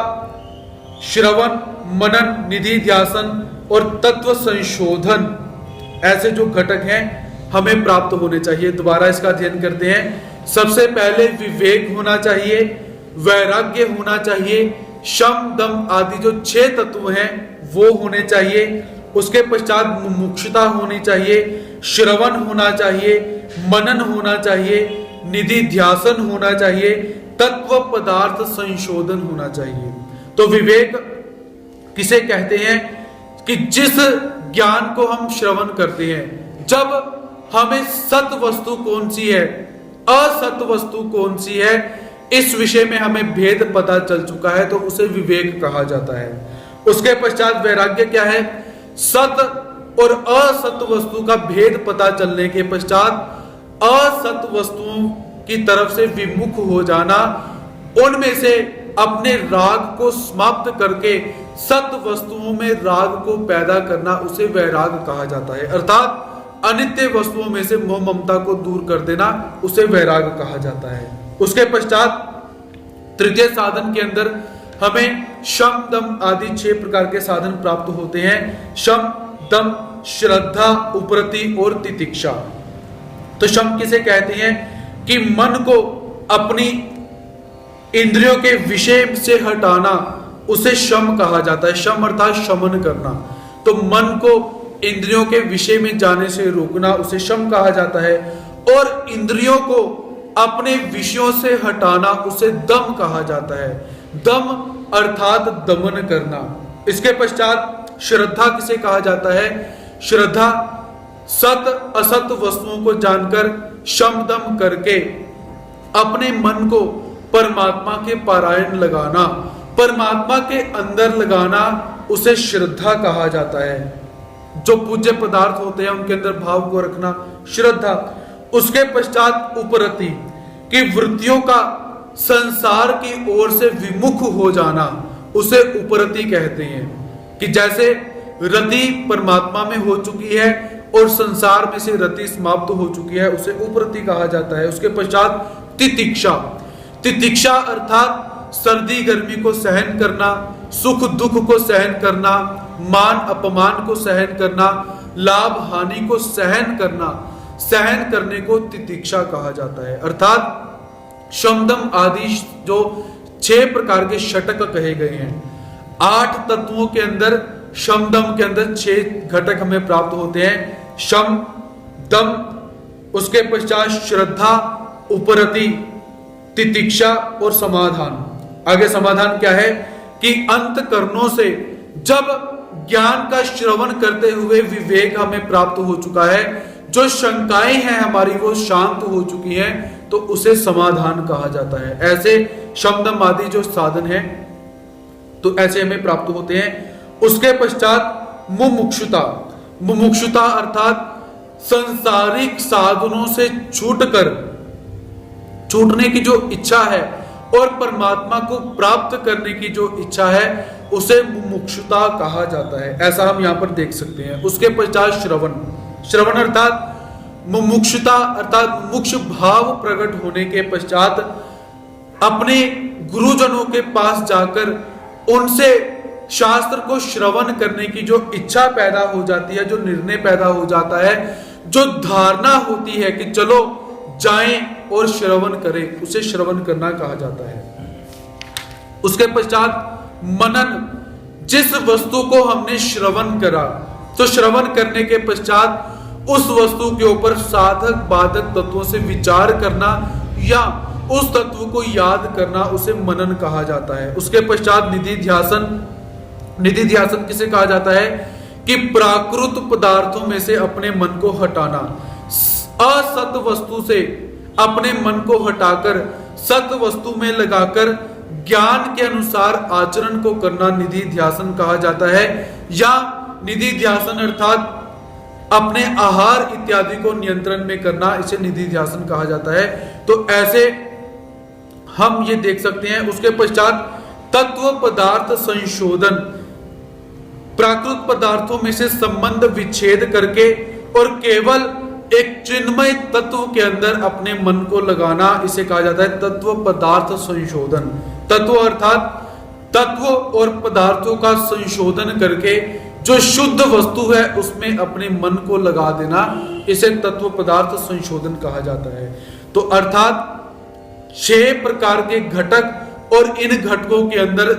श्रवण, मनन, निधि ध्यासन और तत्व संशोधन, ऐसे जो घटक हैं हमें प्राप्त होने चाहिए। दोबारा इसका अध्ययन करते हैं। सबसे पहले विवेक होना चाहिए, वैराग्य होना चाहिए, शम दम आदि जो 6 तत्व हैं वो होने चाहिए। उसके पश्चात मुमुक्षुता होनी चाहिए, श्रवण होना चाहिए, मनन होना चाहिए, निधि ध्यासन होना चाहिए, तत्व पदार्थ संशोधन होना चाहिए। तो विवेक किसे कहते हैं कि जिस ज्ञान को हम श्रवण करते हैं, जब हमें सत वस्तु कौन सी है, असत वस्तु कौन सी है, इस विषय में हमें भेद पता चल चुका है, तो उसे विवेक कहा जाता है। उसके पश्चात वैराग्य क्या है, सत और असत वस्तु का भेद पता चलने के पश्चात असत वस्तुओं की तरफ से विमुख हो जाना, उनमें से अपने राग को समाप्त करके सत वस्तुओं में राग को पैदा करना, उसे वैराग कहा जाता है। अर्थात अनित्य वस्तुओं में से मोह ममता को दूर कर देना, उसे वैराग कहा जाता है। उसके पश्चात तृतीय साधन के अंदर हमें शम दम आदि 6 प्रकार के साधन प्राप्त होते हैं। शम दम, श्रद्धा, उपरति और तितिक्षा। तो शम किसे कहते हैं कि मन को अपनी इंद्रियों के विषय से हटाना, उसे शम कहा जाता है। शम अर्थात शमन करना। तो मन को इंद्रियों के विषय में जाने से रोकना, उसे शम कहा जाता है। और इंद्रियों को अपने विषयों से हटाना, उसे दम कहा जाता है। दम अर्थात दमन करना। इसके पश्चात श्रद्धा किसे कहा जाता है, श्रद्धा सत असत वस्तुओं को जानकर शम दम करके अपने मन को परमात्मा के पारायण लगाना, परमात्मा के अंदर लगाना, उसे श्रद्धा कहा जाता है। जो पूज्य पदार्थ होते हैं उनके अंदर भाव को रखना, श्रद्धा। उसके पश्चात उपरति कि वृत्तियों का संसार की ओर से विमुख हो जाना, उसे उपरति कहते हैं। कि जैसे रति परमात्मा में हो चुकी है और संसार में से रति समाप्त हो चुकी है, उसे उपरति कहा जाता है। उसके पश्चात तितिक्षा। तितिक्षा अर्थात सर्दी गर्मी को सहन करना, सुख दुख को सहन करना, मान अपमान को सहन करना, लाभ हानि को सहन करना, सहन करने को तितिक्षा कहा जाता है। अर्थात शमदम आदि जो 6 प्रकार के षटक कहे गए हैं, 8 तत्वों के अंदर शमदम के अंदर 6 घटक हमें प्राप्त होते हैं। शम दम, उसके पश्चात श्रद्धा, उपरति, तितिक्षा और समाधान। आगे समाधान क्या है कि अंतकरणों से जब ज्ञान का श्रवण करते हुए विवेक हमें प्राप्त हो चुका है, जो शंकाएं हैं हमारी वो शांत हो चुकी हैं, तो उसे समाधान कहा जाता है। ऐसे शमदम आदि जो साधन है तो ऐसे हमें प्राप्त होते हैं। उसके पश्चात मुमुक्षुता। मुमुक्षुता अर्थात सांसारिक साधनों से छूटने की जो इच्छा है और परमात्मा को प्राप्त करने की जो इच्छा है, उसे मुमुक्षुता कहा जाता है। ऐसा हम यहां पर देख सकते हैं। उसके पश्चात श्रवण। श्रवण अर्थात मुमुक्षुता अर्थात मुमुक्ष भाव प्रकट होने के पश्चात अपने गुरुजनों के पास जाकर उनसे शास्त्र को श्रवण करने की जो इच्छा पैदा हो जाती है, जो निर्णय पैदा हो जाता है, जो धारणा होती है कि चलो जाएं और श्रवण करें, उसे श्रवण करना कहा जाता है। उसके पश्चात मनन, जिस वस्तु को हमने श्रवण करा, तो श्रवण करने के पश्चात उस वस्तु के ऊपर साधक बाधक तत्वों से विचार करना या उस तत्व को याद करना, उसे मनन कहा जाता है। उसके पश्चात निधिध्यासन। निधिध्यासन किसे कहा जाता है कि प्राकृत पदार्थों में से अपने मन को हटाना, असत वस्तु से अपने मन को हटाकर सत वस्तु में लगाकर ज्ञान के अनुसार आचरण को करना निधिध्यासन कहा जाता है। या निधिध्यासन अर्थात अपने आहार इत्यादि को नियंत्रण में करना, इसे निधिध्यासन कहा जाता है। तो ऐसे हम ये देख सकते हैं। उसके पश्चात तत्व पदार्थ संशोधन, प्राकृत पदार्थों में से संबंध विच्छेद करके और केवल एक चिन्मय तत्व के अंदर अपने मन को लगाना, इसे कहा जाता है तत्व पदार्थ संशोधन। तत्व अर्थात तत्व और पदार्थों का संशोधन करके जो शुद्ध वस्तु है उसमें अपने मन को लगा देना, इसे तत्व पदार्थ संशोधन कहा जाता है। तो अर्थात 6 प्रकार के घटक और इन घटकों के अंदर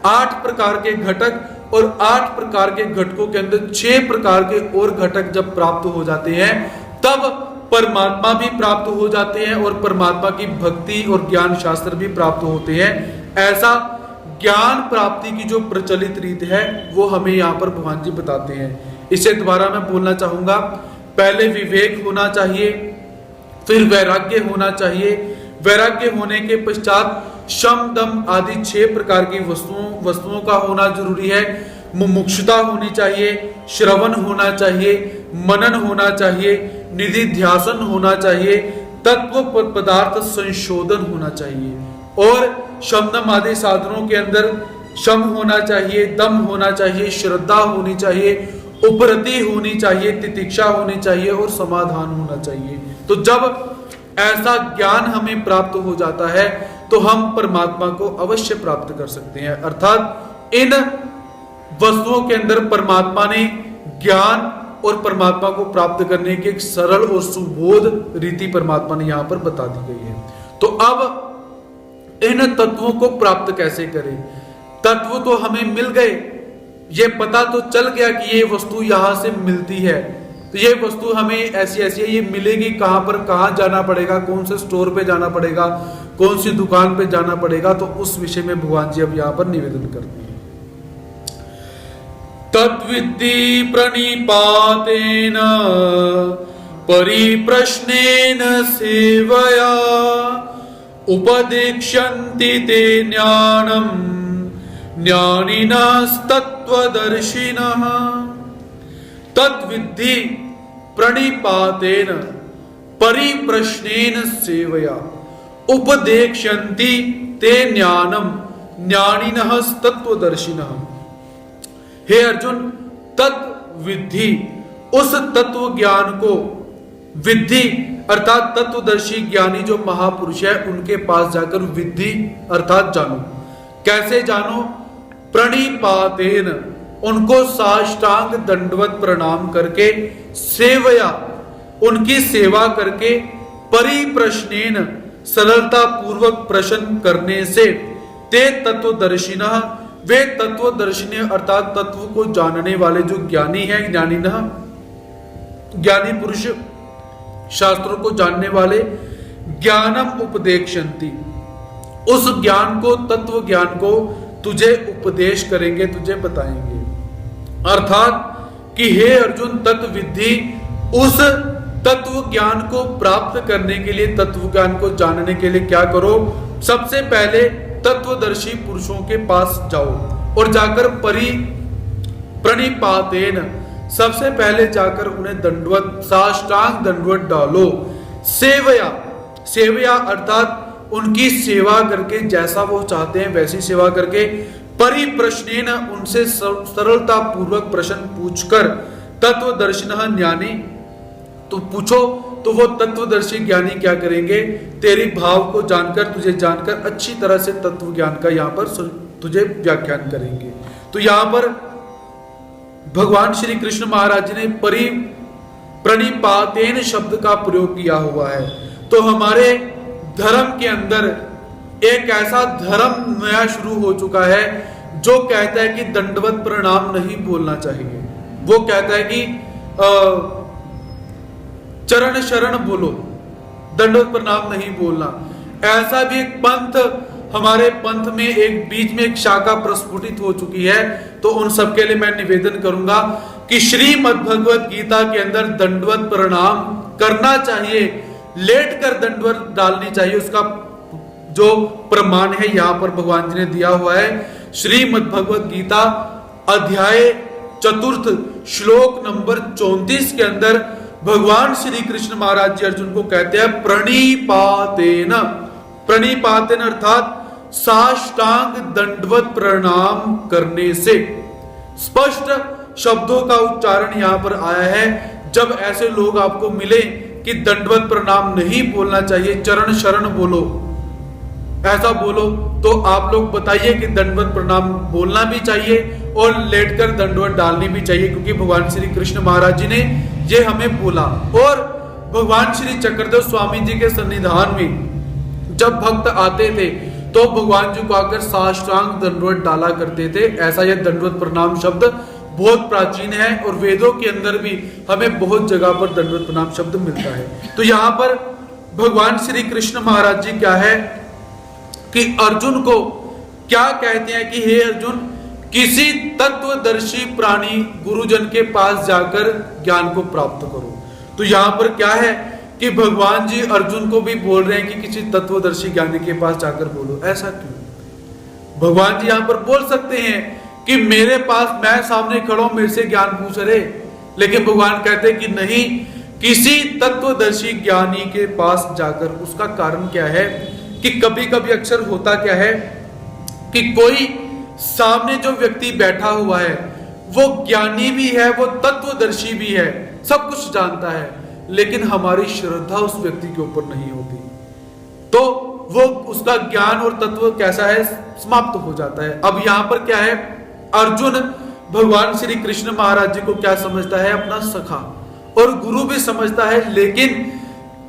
8 प्रकार के घटक और 8 प्रकार के घटकों के अंदर 6 प्रकार के और घटक जब प्राप्त हो जाते हैं तब परमात्मा भी प्राप्त हो जाते हैं और परमात्मा की भक्ति और ज्ञान शास्त्र भी प्राप्त होते हैं। ऐसा ज्ञान प्राप्ति की जो प्रचलित रीत है वो हमें यहाँ पर भगवान जी बताते हैं। इसे दोबारा मैं बोलना चाहूंगा। पहले विवेक होना चाहिए, फिर वैराग्य होना चाहिए, वैराग्य होने के पश्चात शम दम आदि 6 प्रकार की वस्तुओं का होना जरूरी है। मुमुक्षुता होनी चाहिए, श्रवण होना चाहिए, मनन होना चाहिए, निधिध्यासन होना चाहिए, तत्व पदार्थ संशोधन होना चाहिए और शमदम आदि साधनों के अंदर शम होना चाहिए, दम होना चाहिए, श्रद्धा होनी चाहिए, उपरति होनी चाहिए, तितिक्षा होनी चाहिए और समाधान होना चाहिए। तो जब ऐसा ज्ञान हमें प्राप्त हो जाता है तो हम परमात्मा को अवश्य प्राप्त कर सकते हैं। अर्थात इन वस्तुओं के अंदर परमात्मा ने ज्ञान और परमात्मा को प्राप्त करने की एक सरल और सुबोध रीति परमात्मा ने यहां पर बता दी गई है। तो अब इन तत्वों को प्राप्त कैसे करें? तत्व तो हमें मिल गए, ये पता तो चल गया कि ये वस्तु यहां से मिलती है, तो ये वस्तु हमें ऐसी ऐसी है, ये मिलेगी कहां पर, कहां जाना पड़ेगा, कौन से स्टोर पे जाना पड़ेगा, कौन सी दुकान पे जाना पड़ेगा, तो उस विषय में भगवान जी अब यहां पर निवेदन करते हैं। तद्विद्धि प्रणिपातेन परिप्रश्नेन सेवया उपदेक्ष्यन्ति ते ज्ञानम् ज्ञानिनस्तत्त्वदर्शिनः। तद्विद्धि प्रणिपातेन परिप्रश्नेन सेवया उपदेक्ष्यन्ति ते ज्ञानम् ज्ञानिनस्तत्त्वदर्शिनः। हे अर्जुन, तत्विद्धि, उस तत्व ज्ञान को, विद्धि अर्थात तत्वदर्शी ज्ञानी जो महापुरुष है उनके पास जाकर विद्धि अर्थात जानो। कैसे जानो? प्रणिपातेन, उनको साष्टांग दंडवत प्रणाम करके, सेवया, उनकी सेवा करके, परिप्रश्नेन, सरलता पूर्वक प्रश्न करने से, ते तत्वदर्शिनः, वे तत्वदर्शिनी अर्थात तत्व को जानने वाले जो ज्ञानी है, ज्ञानिनः, ज्ञानी पुरुष, शास्त्रों को जानने वाले, ज्ञानम उपदेक्ष्यन्ति, उस ज्ञान को, तत्व ज्ञान को तुझे उपदेश करेंगे, तुझे बताएंगे। अर्थात कि हे अर्जुन, तत्विद्धि, उस तत्व ज्ञान को प्राप्त करने के लिए, तत्व ज्ञान को जानने के लिए क्या करो? सबसे पहले तत्वदर्शी पुरुषों के पास जाओ और जाकर प्रणिपातेन, सबसे पहले जाकर उन्हें दंडवत, साष्टांग दंडवत डालो। सेवया, सेवया अर्थात उनकी सेवा करके, जैसा वो चाहते हैं वैसी सेवा करके, परिप्रश्नेन, उनसे सरलता पूर्वक प्रश्न पूछकर, तत्वदर्शिनः ज्ञानी, तो पूछो तो वो तत्वदर्शी ज्ञानी क्या करेंगे, तेरी भाव को जानकर, तुझे जानकर अच्छी तरह से तत्व ज्ञान का यहाँ पर तुझे व्याख्यान करेंगे। तो यहाँ पर भगवान श्री कृष्ण महाराज जी ने प्रणिपातेन शब्द का प्रयोग किया हुआ है। तो हमारे धर्म के अंदर एक ऐसा धर्म नया शुरू हो चुका है जो कहता है कि दंडवत प्रणाम नहीं बोलना चाहिए। वो कहता है कि चरण शरण बोलो, दंडवत प्रणाम नहीं बोलना। ऐसा भी एक पंथ, हमारे पंथ में एक बीच में एक शाखा प्रस्फुटित हो चुकी है। तो उन सबके लिए मैं निवेदन करूंगा कि श्रीमद् भगवत गीता के अंदर दंडवत प्रणाम करना चाहिए, लेट कर दंडवत डालनी चाहिए। उसका जो प्रमाण है यहाँ पर भगवान जी ने दिया हुआ है। श्रीमद् भगवत गीता अध्याय 4 श्लोक नंबर 34 के अंदर भगवान श्री कृष्ण महाराज जी अर्जुन को कहते हैं प्रणिपातेन। प्रणिपातेन अर्थात साष्टांग दंडवत प्रणाम करने से। स्पष्ट शब्दों का उच्चारण यहाँ पर आया है। जब ऐसे लोग आपको मिले कि दंडवत प्रणाम नहीं बोलना चाहिए, चरण शरण बोलो, ऐसा बोलो, तो आप लोग बताइए कि दंडवत प्रणाम बोलना भी चाहिए और लेटकर दंडवत डालनी भी चाहिए, क्योंकि भगवान श्री कृष्ण महाराज जी ने ये हमें बोला। और भगवान श्री चक्रदेव स्वामी जी के सन्निधान में जब भक्त आते थे तो भगवान जी को आकर साष्टांग दंडवत डाला करते थे। ऐसा यह दंडवत प्रणाम शब्द बहुत प्राचीन है और वेदों के अंदर भी हमें बहुत जगह पर दंडवत प्रणाम शब्द मिलता है। तो यहाँ पर भगवान श्री कृष्ण महाराज जी क्या है कि अर्जुन को क्या कहते हैं कि हे अर्जुन, किसी तत्वदर्शी प्राणी गुरुजन के पास जाकर ज्ञान को प्राप्त करो। तो यहां पर क्या है कि भगवान जी अर्जुन को भी बोल रहे हैं कि किसी तत्वदर्शी ज्ञानी के पास जाकर बोलो। ऐसा क्यों? भगवान जी यहां पर बोल सकते हैं कि मेरे पास, मैं सामने खड़ा हूं, मेरे से ज्ञान पूछ रहे, लेकिन भगवान कहते हैं कि नहीं, किसी तत्वदर्शी ज्ञानी के पास जाकर। उसका कारण क्या है कि कभी कभी अक्सर होता क्या है कि कोई सामने जो व्यक्ति बैठा हुआ है वो ज्ञानी भी है, वो तत्वदर्शी भी है, सब कुछ जानता है, लेकिन हमारी श्रद्धा उस व्यक्ति के ऊपर नहीं होती, तो वो उसका ज्ञान और तत्व कैसा है, समाप्त हो जाता है। अब यहां पर क्या है, अर्जुन भगवान श्री कृष्ण महाराज जी को क्या समझता है, अपना सखा और गुरु भी समझता है, लेकिन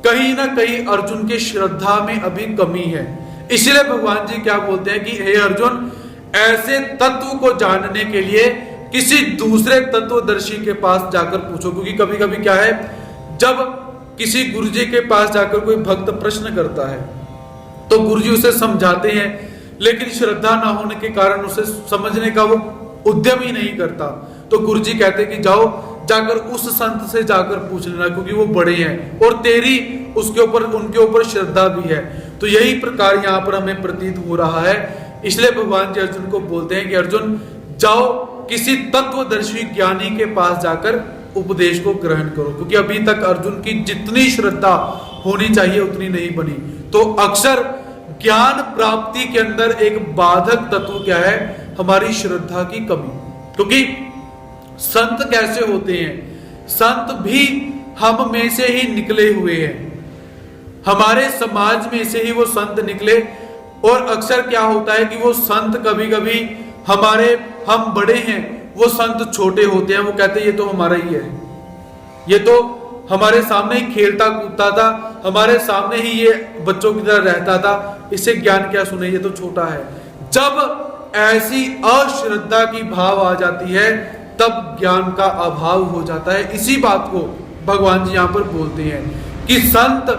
कहीं ना कहीं अर्जुन की श्रद्धा में अभी कमी है। इसलिए भगवान जी क्या बोलते हैं कि हे अर्जुन, ऐसे तत्व को जानने के लिए किसी दूसरे तत्वदर्शी के पास जाकर पूछो। क्योंकि कभी कभी क्या है, जब किसी गुरुजी के पास जाकर कोई भक्त प्रश्न करता है तो गुरुजी उसे समझाते हैं, लेकिन श्रद्धा ना होने के कारण उसे समझने का वो उद्यम ही नहीं करता। तो गुरुजी कहते हैं कि जाओ, जाकर उस संत से जाकर पूछ लेना, क्योंकि वो बड़े हैं और तेरी उसके ऊपर, उनके ऊपर श्रद्धा भी है। तो यही प्रकार यहाँ पर हमें प्रतीत हो रहा है। इसलिए भगवान जी अर्जुन को बोलते हैं कि अर्जुन जाओ, किसी तत्वदर्शी ज्ञानी के पास जाकर उपदेश को ग्रहण करो, क्योंकि अभी तक अर्जुन की जितनी श्रद्धा होनी चाहिए उतनी नहीं बनी। तो अक्सर ज्ञान प्राप्ति के अंदर एक बाधक तत्व क्या है, हमारी श्रद्धा की कमी। क्योंकि संत कैसे होते हैं, संत भी हम में से ही निकले हुए हैं, हमारे समाज में से ही वो संत निकले। और अक्सर क्या होता है कि वो संत कभी कभी हम बड़े हैं, वो संत छोटे होते हैं, वो कहते हैं ये तो हमारा ही है, ये तो हमारे सामने ही खेलता कूदता था, हमारे सामने ही ये बच्चों की तरह रहता था, इससे ज्ञान क्या सुने, ये तो छोटा है। जब ऐसी अश्रद्धा की भाव आ जाती है तब ज्ञान का अभाव हो जाता है। इसी बात को भगवान जी यहां पर बोलते हैं कि संत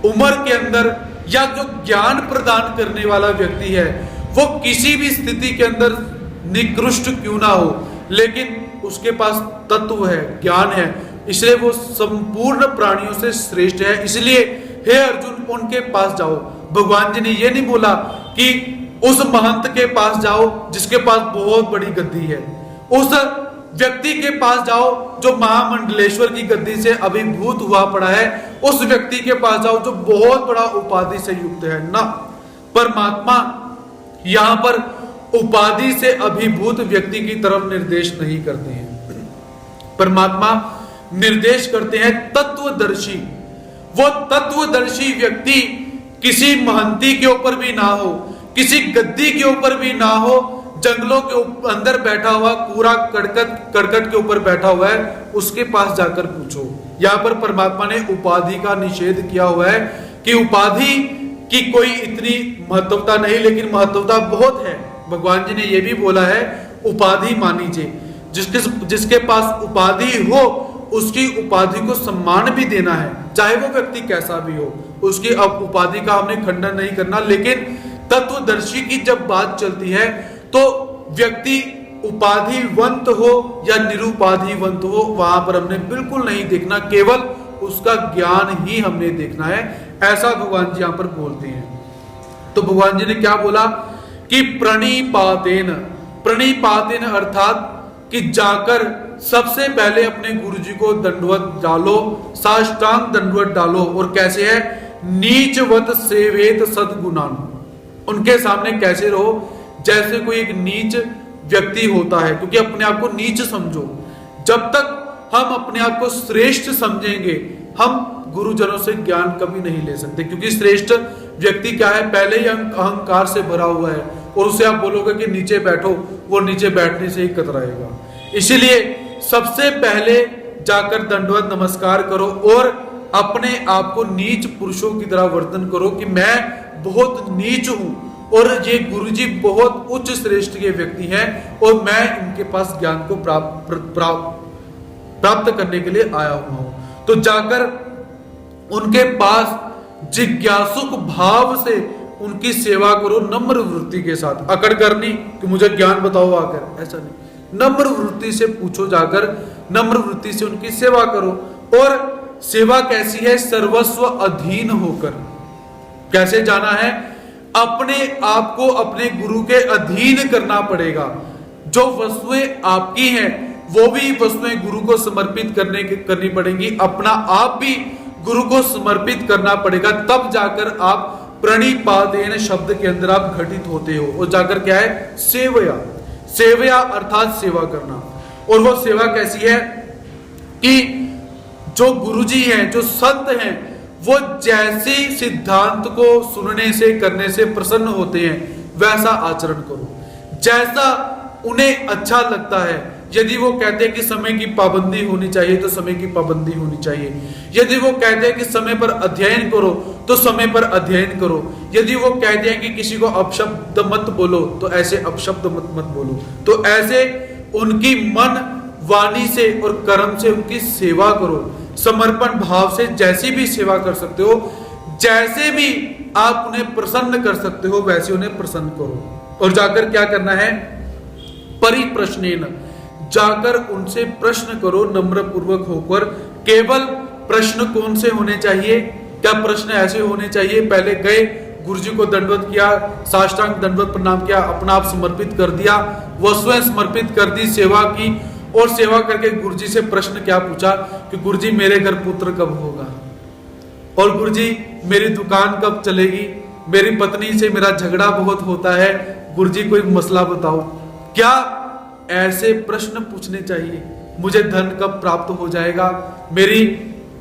उम्र के अंदर या जो ज्ञान प्रदान करने वाला व्यक्ति है वो किसी भी स्थिति के अंदर निकृष्ट क्यों ना हो, लेकिन उसके पास तत्व है, ज्ञान है, इसलिए वो संपूर्ण प्राणियों से श्रेष्ठ है। इसलिए हे अर्जुन, उनके पास जाओ। भगवान जी ने ये नहीं बोला कि उस महंत के पास जाओ जिसके पास बहुत बड़ी गद्दी है, उस व्यक्ति के पास जाओ जो महामंडलेश्वर की गद्दी से अभिभूत हुआ पड़ा है, उस व्यक्ति के पास जाओ जो बहुत बड़ा उपाधि से युक्त है ना। परमात्मा यहां पर उपाधि से अभिभूत व्यक्ति की तरफ निर्देश नहीं करते हैं, परमात्मा निर्देश करते हैं तत्वदर्शी वो तत्वदर्शी व्यक्ति किसी महंती के ऊपर भी ना हो, किसी गद्दी के ऊपर भी ना हो, जंगलों के अंदर बैठा हुआ, कूड़ा करकट के ऊपर बैठा हुआ है, उसके पास जाकर पूछो। यहाँ पर परमात्मा ने उपाधि का निषेध किया हुआ है कि उपाधि की कोई इतनी महत्वता नहीं, लेकिन महत्वता बहुत है। भगवान जी ने यह भी बोला है उपाधि मानीजिए, जिसके पास उपाधि हो उसकी उपाधि को सम्मान भी देना है, चाहे वो व्यक्ति कैसा भी हो। उसकी अब उपाधि का हमने खंडन नहीं करना, लेकिन तत्वदर्शी की जब बात चलती है तो व्यक्ति उपाधिवंत हो या निरुपाधिवंत हो, वहां पर हमने बिल्कुल नहीं देखना, केवल उसका ज्ञान ही हमने देखना है, ऐसा भगवान जी यहां पर बोलते हैं। तो भगवान जी ने क्या बोला कि प्रणिपातेन, प्रणिपातेन अर्थात कि जाकर सबसे पहले अपने गुरु जी को दंडवत डालो, साष्टांग दंडवत डालो। और कैसे है? नीचवत सेवेत सद्गुणान, उनके सामने कैसे रहो? जैसे कोई एक नीच व्यक्ति होता है, क्योंकि अपने आप को नीच समझो। जब तक हम अपने आप को श्रेष्ठ समझेंगे, हम गुरुजनों से ज्ञान कभी नहीं ले सकते, क्योंकि श्रेष्ठ व्यक्ति क्या है? पहले ही अहंकार से भरा हुआ है, और उसे आप बोलोगे कि नीचे बैठो, वो नीचे बैठने से ही कतराएगा। इसीलिए सबसे पहले जाकर दंडवत नमस्कार करो और अपने आप को नीच पुरुषों की तरह वर्तन करो कि मैं बहुत नीच हूं और ये गुरुजी बहुत उच्च श्रेष्ठ के व्यक्ति हैं और मैं इनके पास ज्ञान को प्राप्त करने के लिए आया हुआ हूं। तो जाकर उनके पास जिज्ञासुक भाव से उनकी सेवा करो, नम्र वृत्ति के साथ। अकड़ करनी कि मुझे ज्ञान बताओ आकर, ऐसा नहीं। नम्र वृत्ति से पूछो, जाकर नम्र वृत्ति से उनकी सेवा करो। और सेवा कैसी है? सर्वस्व अधीन होकर। कैसे जाना है? अपने आप को अपने गुरु के अधीन करना पड़ेगा। जो वस्तुएं आपकी हैं वो भी वस्तुएं गुरु को समर्पित करनी पड़ेंगी, अपना आप भी गुरु को समर्पित करना पड़ेगा, तब जाकर आप प्रणिपातेन शब्द के अंदर आप घटित होते हो। और जाकर क्या है? सेवया, सेवया अर्थात सेवा करना। और वो सेवा कैसी है कि जो गुरुजी हैं, जो संत हैं, वो जैसे सिद्धांत को सुनने से करने से प्रसन्न होते हैं वैसा आचरण करो, जैसा उन्हें अच्छा लगता है। यदि वो कहते हैं कि समय की पाबंदी होनी चाहिए तो समय की पाबंदी होनी चाहिए। यदि वो कहते हैं कि समय पर अध्ययन करो तो समय पर अध्ययन करो। यदि वो कहते हैं कि किसी को अपशब्द मत बोलो तो ऐसे अपशब्द मत बोलो। तो ऐसे उनकी मन वाणी से और कर्म से उनकी सेवा करो। समर्पण भाव से जैसी भी सेवा कर सकते हो, जैसे भी आप उन्हें प्रसन्न कर सकते हो वैसे उन्हें प्रसन्न करो। और जाकर क्या करना है? परिप्रश्नेन, जाकर उनसे प्रश्न करो नम्र पूर्वक होकर। केवल प्रश्न कौन से होने चाहिए? क्या प्रश्न ऐसे होने चाहिए? पहले गए, गुरुजी को दंडवत किया, साष्टांग दंडवत प्रणाम किया, अपना आप समर्पित कर दिया, वस्तुएं समर्पित कर दी, सेवा की, और सेवा करके गुरुजी से प्रश्न क्या पूछा कि गुरुजी मेरे घर पुत्र कब होगा, और गुरुजी मेरी दुकान कब चलेगी, मेरी पत्नी से मेरा झगड़ा बहुत होता है, गुरुजी कोई मसला बताओ। क्या ऐसे प्रश्न पूछने चाहिए? मुझे धन कब प्राप्त हो जाएगा,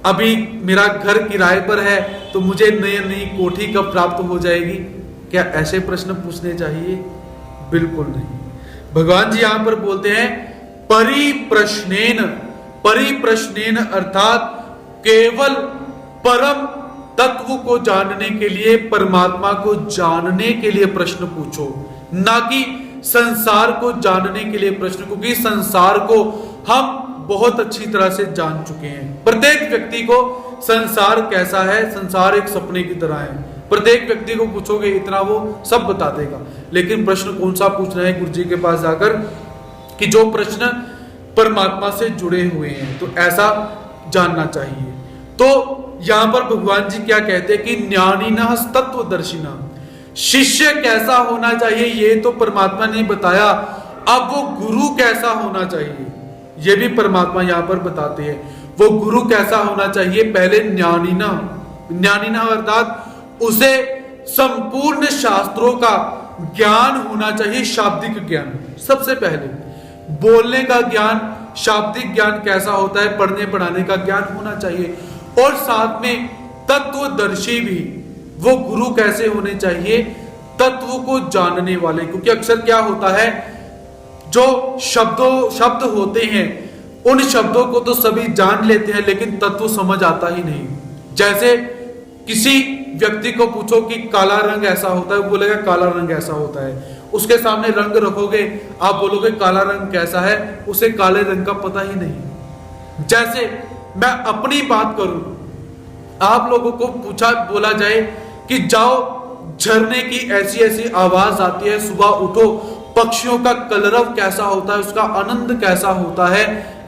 अभी मेरा घर किराए पर है तो मुझे नई कोठी कब प्राप्त हो जाएगी? क्या ऐसे प्रश्न पूछने चाहिए? बिल्कुल नहीं। भगवान जी यहां पर बोलते हैं परिप्रश्नेन, परिप्रश्नेन अर्थात केवल परम तत्व को जानने के लिए, परमात्मा को जानने के लिए प्रश्न पूछो, ना कि संसार को जानने के लिए प्रश्न, क्योंकि संसार को हम बहुत अच्छी तरह से जान चुके हैं। प्रत्येक व्यक्ति को संसार कैसा है, संसार एक सपने की तरह है। प्रत्येक व्यक्ति को पूछोगे इतना वो सब बता देगा, लेकिन प्रश्न कौन सा पूछना है गुरुजी के पास जाकर कि जो प्रश्न परमात्मा से जुड़े हुए हैं, तो ऐसा जानना चाहिए। तो यहां पर भगवान जी क्या कहते हैं कि ज्ञानिनः तत्वदर्शिनः, शिष्य कैसा होना चाहिए ये तो परमात्मा ने बताया, अब वो गुरु कैसा होना चाहिए ये भी परमात्मा यहां पर बताते हैं। वो गुरु कैसा होना चाहिए? पहले ज्ञानिनः, ज्ञानिनः अर्थात उसे संपूर्ण शास्त्रों का ज्ञान होना चाहिए, शाब्दिक ज्ञान। सबसे पहले बोलने का ज्ञान, शाब्दिक ज्ञान कैसा होता है, पढ़ने पढ़ाने का ज्ञान होना चाहिए। और साथ में तत्वदर्शी भी। वो गुरु कैसे होने चाहिए? तत्व को जानने वाले। क्योंकि अक्सर क्या होता है, जो शब्द होते हैं, उन शब्दों को तो सभी जान लेते हैं, लेकिन तत्व समझ आता ही नहीं। जैसे किसी व्यक्ति को पूछो कि काला रंग ऐसा होता है, वो बोलेगा काला रंग ऐसा होता है। उसके सामने रंग रखोगे, आप बोलोगे काला रंग कैसा है, उसे काले रंग का पता ही नहीं। जैसे मैं अपनी बात करूं, आप लोगों को बोला जाए कि जाओ, झरने की ऐसी ऐसी आवाज आती है, सुबह उठो, पक्षियों का कलरव कैसा होता है, उसका आनंद कैसा होता है,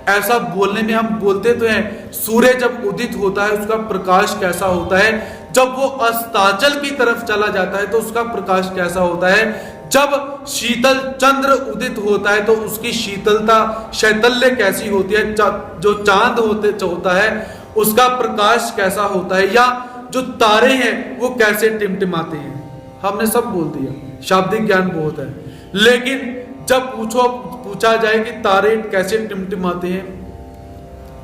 ऐसा बोलने में हम बोलते तो हैं। सूर्य जब उदित होता है उसका प्रकाश कैसा होता है, जब वो अस्ताचल की तरफ चला जाता है तो उसका प्रकाश कैसा होता है, जब शीतल चंद्र उदित होता है तो उसकी शीतलता, शैतल्य कैसी होती है, जो चांद होता है उसका प्रकाश कैसा होता है, या जो तारे हैं वो कैसे टिमटिमाते हैं। हमने सब बोल दिया, शाब्दिक ज्ञान बहुत है, लेकिन जब पूछा जाए कि तारे कैसे टिमटिमाते हैं,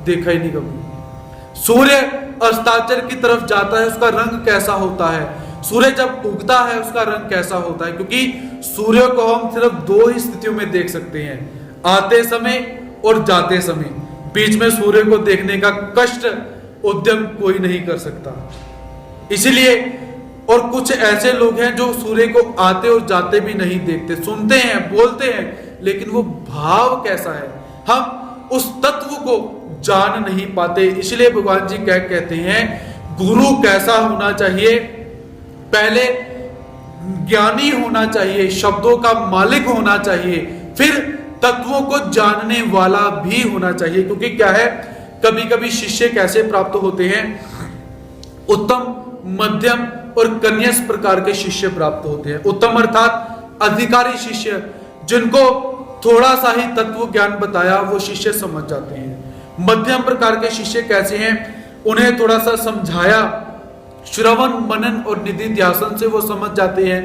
देखा ही नहीं कभी। सूर्य अस्ताचल की तरफ जाता है, उसका रंग कैसा होता है, सूर्य जब उगता है उसका रंग कैसा होता है। क्योंकि सूर्य को हम सिर्फ दो ही स्थितियों में देख सकते हैं, आते समय और जाते समय। बीच में सूर्य को देखने का कष्ट उद्यम कोई नहीं कर सकता। इसलिए और कुछ ऐसे लोग हैं जो सूर्य को आते और जाते भी नहीं देखते, सुनते हैं, बोलते हैं, लेकिन वो भाव कैसा है, हम उस तत्व को जान नहीं पाते। इसलिए भगवान जी कहते हैं गुरु कैसा होना चाहिए? पहले ज्ञानी होना चाहिए, शब्दों का मालिक होना चाहिए, फिर तत्वों को जानने वाला भी होना चाहिए। क्योंकि क्या है, कभी कभी शिष्य कैसे प्राप्त होते हैं? उत्तम, मध्यम और कन्यस प्रकार के शिष्य प्राप्त होते हैं। उत्तम अर्थात अधिकारी शिष्य, जिनको थोड़ा सा ही तत्व ज्ञान बताया वो शिष्य समझ जाते हैं। मध्यम प्रकार के शिष्य कैसे हैं? उन्हें थोड़ा सा समझाया, श्रवण मनन और निधि ध्यासन से वो समझ जाते हैं।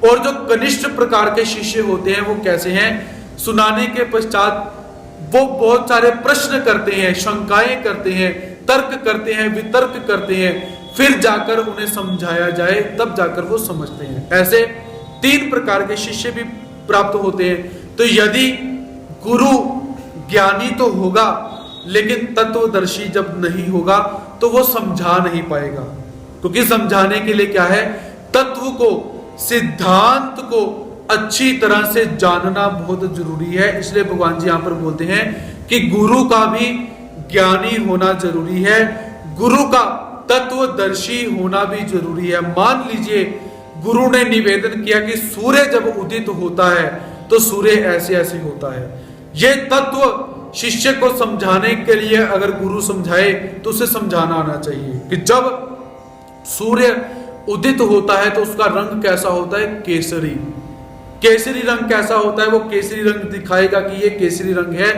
और जो कनिष्ठ प्रकार के शिष्य होते हैं वो कैसे हैं? सुनाने के पश्चात वो बहुत सारे प्रश्न करते हैं, शंकाएं करते हैं, तर्क करते हैं, वितर्क करते हैं, फिर जाकर उन्हें समझाया जाए, तब जाकर वो समझते हैं। ऐसे 3 प्रकार के शिष्य भी प्राप्त होते हैं। तो यदि गुरु ज्ञानी तो होगा, लेकिन तत्वदर्शी जब नहीं होगा तो वो समझा नहीं पाएगा। क्योंकि समझाने के लिए क्या है, तत्व को, सिद्धांत को अच्छी तरह से जानना बहुत जरूरी है। इसलिए भगवान जी यहां पर बोलते हैं कि गुरु का भी ज्ञानी होना जरूरी है, गुरु का तत्वदर्शी होना भी जरूरी है। मान लीजिए गुरु ने निवेदन किया कि सूर्य जब उदित होता है तो सूर्य ऐसे ऐसे होता है। ये तत्व शिष्य को समझाने के लिए अगर गुरु समझाए तो उसे समझाना आना चाहिए कि जब सूर्य उदित होता है तो उसका रंग कैसा होता है, केसरी। केसरी रंग कैसा होता है, वो केसरी रंग दिखाएगा कि ये केसरी रंग है।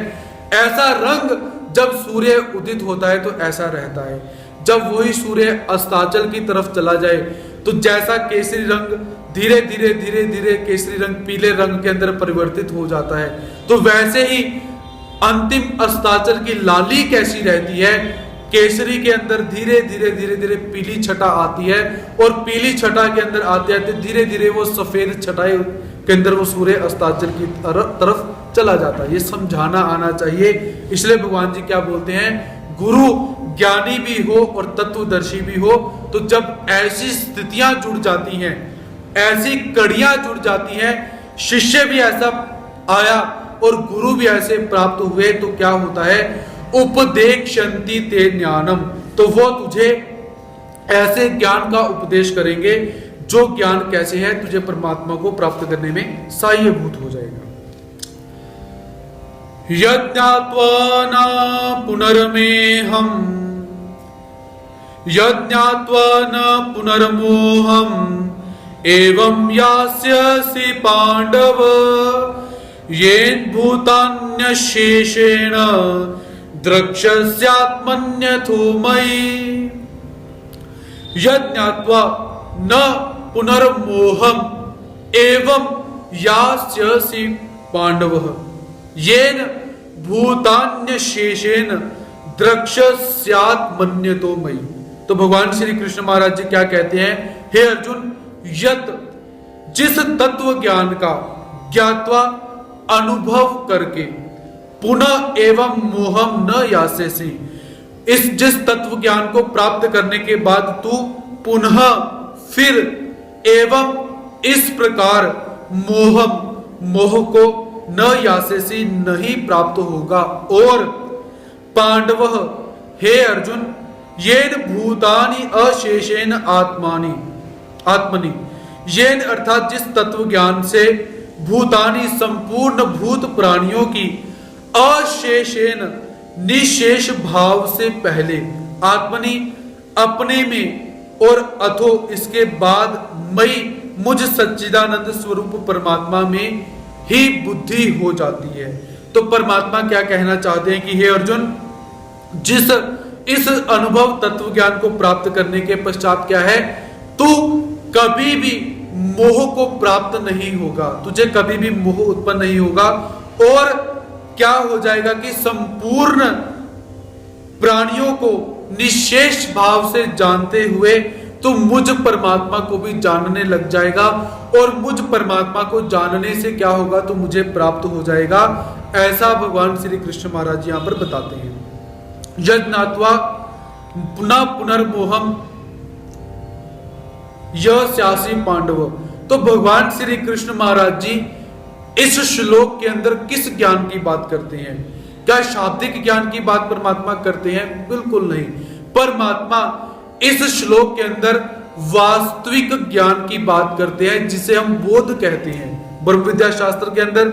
ऐसा रंग जब सूर्य उदित होता है तो ऐसा रहता है। जब वही सूर्य अस्ताचल की तरफ चला जाए तो जैसा केसरी रंग धीरे धीरे धीरे धीरे केसरी रंग पीले रंग के अंदर परिवर्तित हो जाता है, तो वैसे ही अंतिम अस्ताचल की लाली कैसी रहती है, केसरी के अंदर धीरे धीरे धीरे धीरे पीली छटा आती है, और पीली छटा के अंदर आते आते धीरे धीरे वो सफेद छटाई के अंदर वो सूर्य अस्ताचल की तरफ चला जाता है। ये समझाना आना चाहिए। इसलिए भगवान जी क्या बोलते हैं, गुरु ज्ञानी भी हो और तत्वदर्शी भी हो, तो जब ऐसी स्थितियां जुड़ जाती हैं, ऐसी कड़ियां जुड़ जाती हैं, शिष्य भी ऐसा आया और गुरु भी ऐसे प्राप्त हुए, तो क्या होता है, उपदेक्षन्ति ते ज्ञानम, तो वो तुझे ऐसे ज्ञान का उपदेश करेंगे जो ज्ञान कैसे है, तुझे परमात्मा को प्राप्त करने में सहायभूत हो जाएगा। यज्ञात्वा न पुनर्मेहम, यज्ञात्वा न पुनर्मोहम, एवं यास्यसि पांडव, येन भूतान्यशेषेण द्रक्ष्यस्यात्मन्यथो मयि। यज्ञात्वा न पुनर्मोहम एवं यास्यसि पांडव, येन भूतान्यशेषेण द्रक्ष्यस्यात्मन्यतो मयि। तो तो भगवान श्री कृष्ण महाराज जी क्या कहते हैं, हे अर्जुन, यत जिस तत्व ज्ञान का ज्ञात्वा अनुभव करके पुनः एवं मोहम न यासेसी, इस जिस तत्व ज्ञान को प्राप्त करने के बाद तू पुनः फिर एवं इस प्रकार मोह को न यासेसी नहीं प्राप्त होगा। और पांडव, हे अर्जुन, येन भूतानि अशेषेण आत्मनि, येन अर्थात जिस तत्व ज्ञान से भूतानि संपूर्ण भूत प्राणियों की अशेषेण निशेष भाव से पहले, आत्मनि अपने में, और अथो इसके बाद मई मुझ सच्चिदानंद स्वरूप परमात्मा में ही बुद्धि हो जाती है। तो परमात्मा क्या कहना चाहते हैं कि हे अर्जुन, जिस इस अनुभव तत्व ज्ञान को प्राप्त करने के पश्चात क्या है, तू कभी भी मोह को प्राप्त नहीं होगा, तुझे कभी भी मोह उत्पन्न नहीं होगा। और क्या हो जाएगा कि संपूर्ण प्राणियों को निशेष भाव से जानते हुए तो मुझ परमात्मा को भी जानने लग जाएगा, और मुझ परमात्मा को जानने से क्या होगा, तो मुझे प्राप्त हो जाएगा। ऐसा भगवान श्री कृष्ण महाराज यहां पर बताते हैं। यज्ञात्वा पुनः पुनर्मोहम यस्यासि पांडव। तो भगवान श्री कृष्ण महाराज जी इस श्लोक के अंदर किस ज्ञान की बात करते हैं? क्या शाब्दिक ज्ञान की बात परमात्मा करते हैं? बिल्कुल नहीं। परमात्मा इस श्लोक के अंदर वास्तविक ज्ञान की बात करते हैं, जिसे हम बोध कहते हैं। ब्रह्म विद्या शास्त्र के अंदर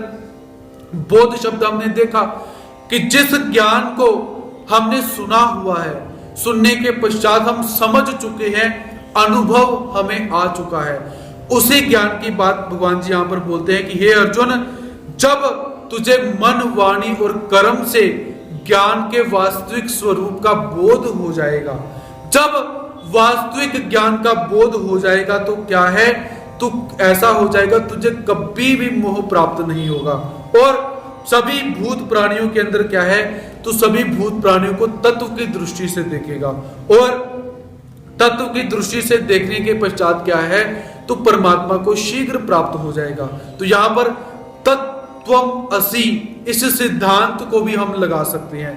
बोध शब्द हमने देखा कि जिस ज्ञान को हमने सुना हुआ है, सुनने के पश्चात हम समझ चुके हैं, अनुभव हमें आ चुका है, उसी ज्ञान की बात भगवान जी यहां पर बोलते हैं कि हे अर्जुन, जब तुझे मन, वाणी और कर्म से ज्ञान के वास्तविक स्वरूप का बोध हो जाएगा, जब वास्तविक ज्ञान का बोध हो जाएगा तो क्या है, तो ऐसा हो जाएगा तुझे कभी भी मोह प्राप्त नहीं होगा। और सभी भूत प्राणियों के अंदर क्या है, तो सभी भूत प्राणियों को तत्व की दृष्टि से देखेगा, और तत्व की दृष्टि से देखने के पश्चात क्या है, तो परमात्मा को शीघ्र प्राप्त हो जाएगा। तो यहां पर तत्वम असि, इस सिद्धांत को भी हम लगा सकते हैं।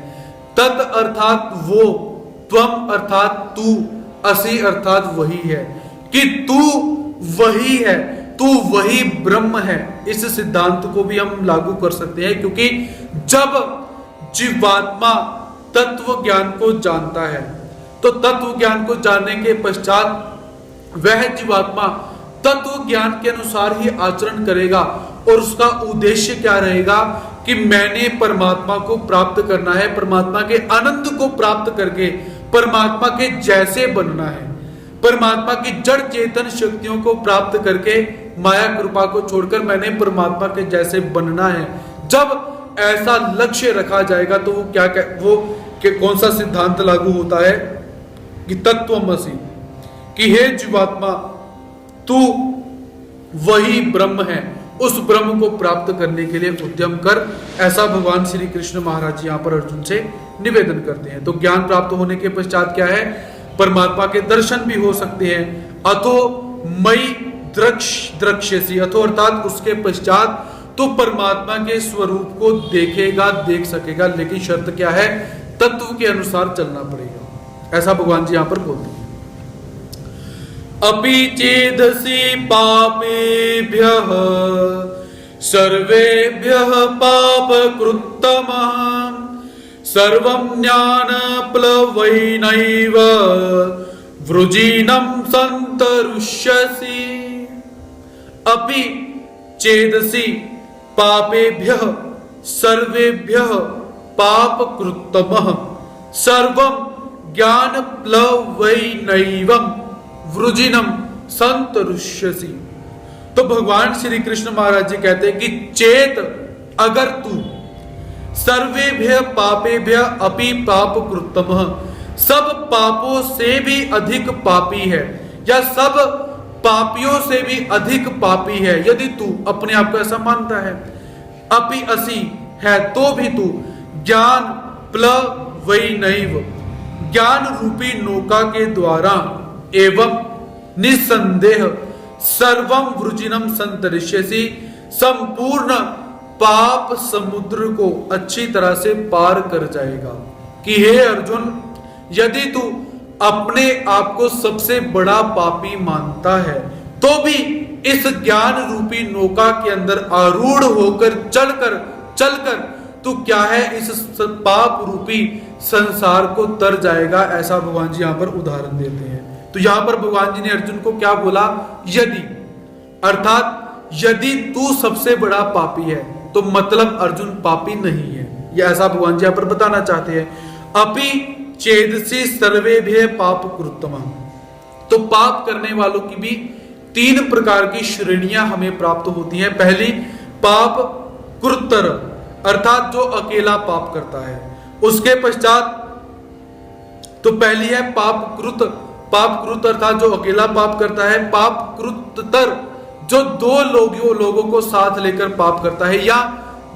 तत् अर्थात वो, त्वम अर्थात तू, असि अर्थात वही है, कि तू वही है, तू वही ब्रह्म है। इस सिद्धांत को भी हम लागू कर सकते हैं, क्योंकि जब जीवात्मा तत्व ज्ञान को जानता है, तो तत्व ज्ञान को जानने के पश्चात वह जीवात्मा तत्व ज्ञान के अनुसार ही आचरण करेगा, और उसका उद्देश्य क्या रहेगा कि मैंने परमात्मा को प्राप्त करना है, परमात्मा के आनंद को प्राप्त करके परमात्मा के जैसे बनना है, परमात्मा की जड़ चेतन शक्तियों को प्राप्त करके माया कृपा को छोड़कर मैंने परमात्मा के जैसे बनना है। जब ऐसा लक्ष्य रखा जाएगा तो वो कौन सा सिद्धांत लागू होता है कि तत्वमसि, कि हे जीवात्मा तू वही ब्रह्म है, उस ब्रह्म को प्राप्त करने के लिए उद्यम कर। ऐसा भगवान श्री कृष्ण महाराज यहाँ पर अर्जुन से निवेदन करते हैं। तो ज्ञान प्राप्त होने के पश्चात क्या है, परमात्मा के दर्शन भी हो सकते हैं। अथो मई द्रक्ष्यसि, अथो अर्थात उसके पश्चात तो परमात्मा के स्वरूप को देखेगा, देख सकेगा, लेकिन शर्त क्या है, तत्व के अनुसार चलना पड़ेगा। ऐसा भगवान जी यहां पर बोलते हैं। अपि चेदसि पापेभ्यः सर्वेभ्यः पापकृत्तमः सर्वं ज्ञानप्लवैनैव वृजिनं सन्तरुष्यसि। अपि चेदसि पापेभ्यः सर्वेभ्यः पापकृत्तमः सर्वं ज्ञानप्लवैनैवं वृजिनं सन्तरुष्यसि। तो भगवान श्री कृष्ण महाराज जी कहते हैं कि चेत, अगर तू, सर्वेभ्य पापेभ्य अपि पाप कृत्तमः, सब पापों से भी अधिक पापी है, या सब पापियों से भी अधिक पापी है, यदि तू अपने आप को ऐसा मानता है, अपि असि है तो भी तू, ज्ञान प्लवैनैव, ज्ञान रूपी नौका के द्वारा एवं निसंदेह सर्वम वृजिनम संतरिष्यसि, संपूर्ण पाप समुद्र को अच्छी तरह से पार कर जाएगा। कि हे अर्जुन, यदि तू अपने आप को सबसे बड़ा पापी मानता है तो भी इस ज्ञान रूपी नौका के अंदर आरूढ़ होकर चलकर तू क्या है इस पाप रूपी संसार को तर जाएगा। ऐसा भगवान जी यहां पर उदाहरण देते हैं। तो यहां पर भगवान जी ने अर्जुन को क्या बोला? यदि, अर्थात यदि तू सबसे बड़ा पापी है तो मतलब अर्जुन पापी नहीं है, यह ऐसा भगवान जी यहां पर बताना चाहते हैं। अपि चेदसि सर्वेभ्यः पाप कृत्तम, तो पाप करने वालों की भी 3 प्रकार की श्रेणियां हमें प्राप्त होती हैं। पहली पाप कृत्तर, अर्थात जो अकेला पाप करता है। उसके पश्चात तो पहली है पाप कृत अर्थात जो अकेला पाप करता है। पाप कृत्तर, जो 2 लोगों को साथ लेकर पाप करता है। या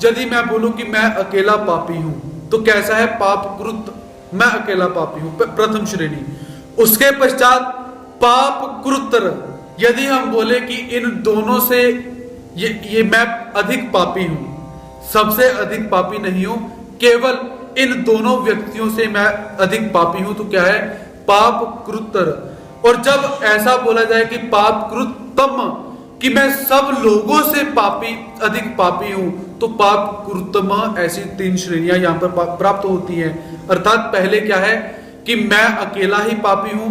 यदि मैं बोलूं कि मैं अकेला पापी हूं तो कैसा है? पाप कृत, मैं अकेला पापी हूं, प्रथम श्रेणी। उसके पश्चात पाप कृत्तर, यदि हम बोले कि इन दोनों से ये मैं अधिक पापी हूं, सबसे अधिक पापी नहीं हूं, केवल इन दोनों व्यक्तियों से मैं अधिक पापी हूं, तो क्या है? पाप कृत्तर। और जब ऐसा बोला जाए कि पाप कृतम, कि मैं सब लोगों से अधिक पापी हूं, तो पाप कृतम, ऐसी 3 श्रेणियां यहां पर प्राप्त होती हैं। अर्थात पहले क्या है कि मैं अकेला ही पापी हूं,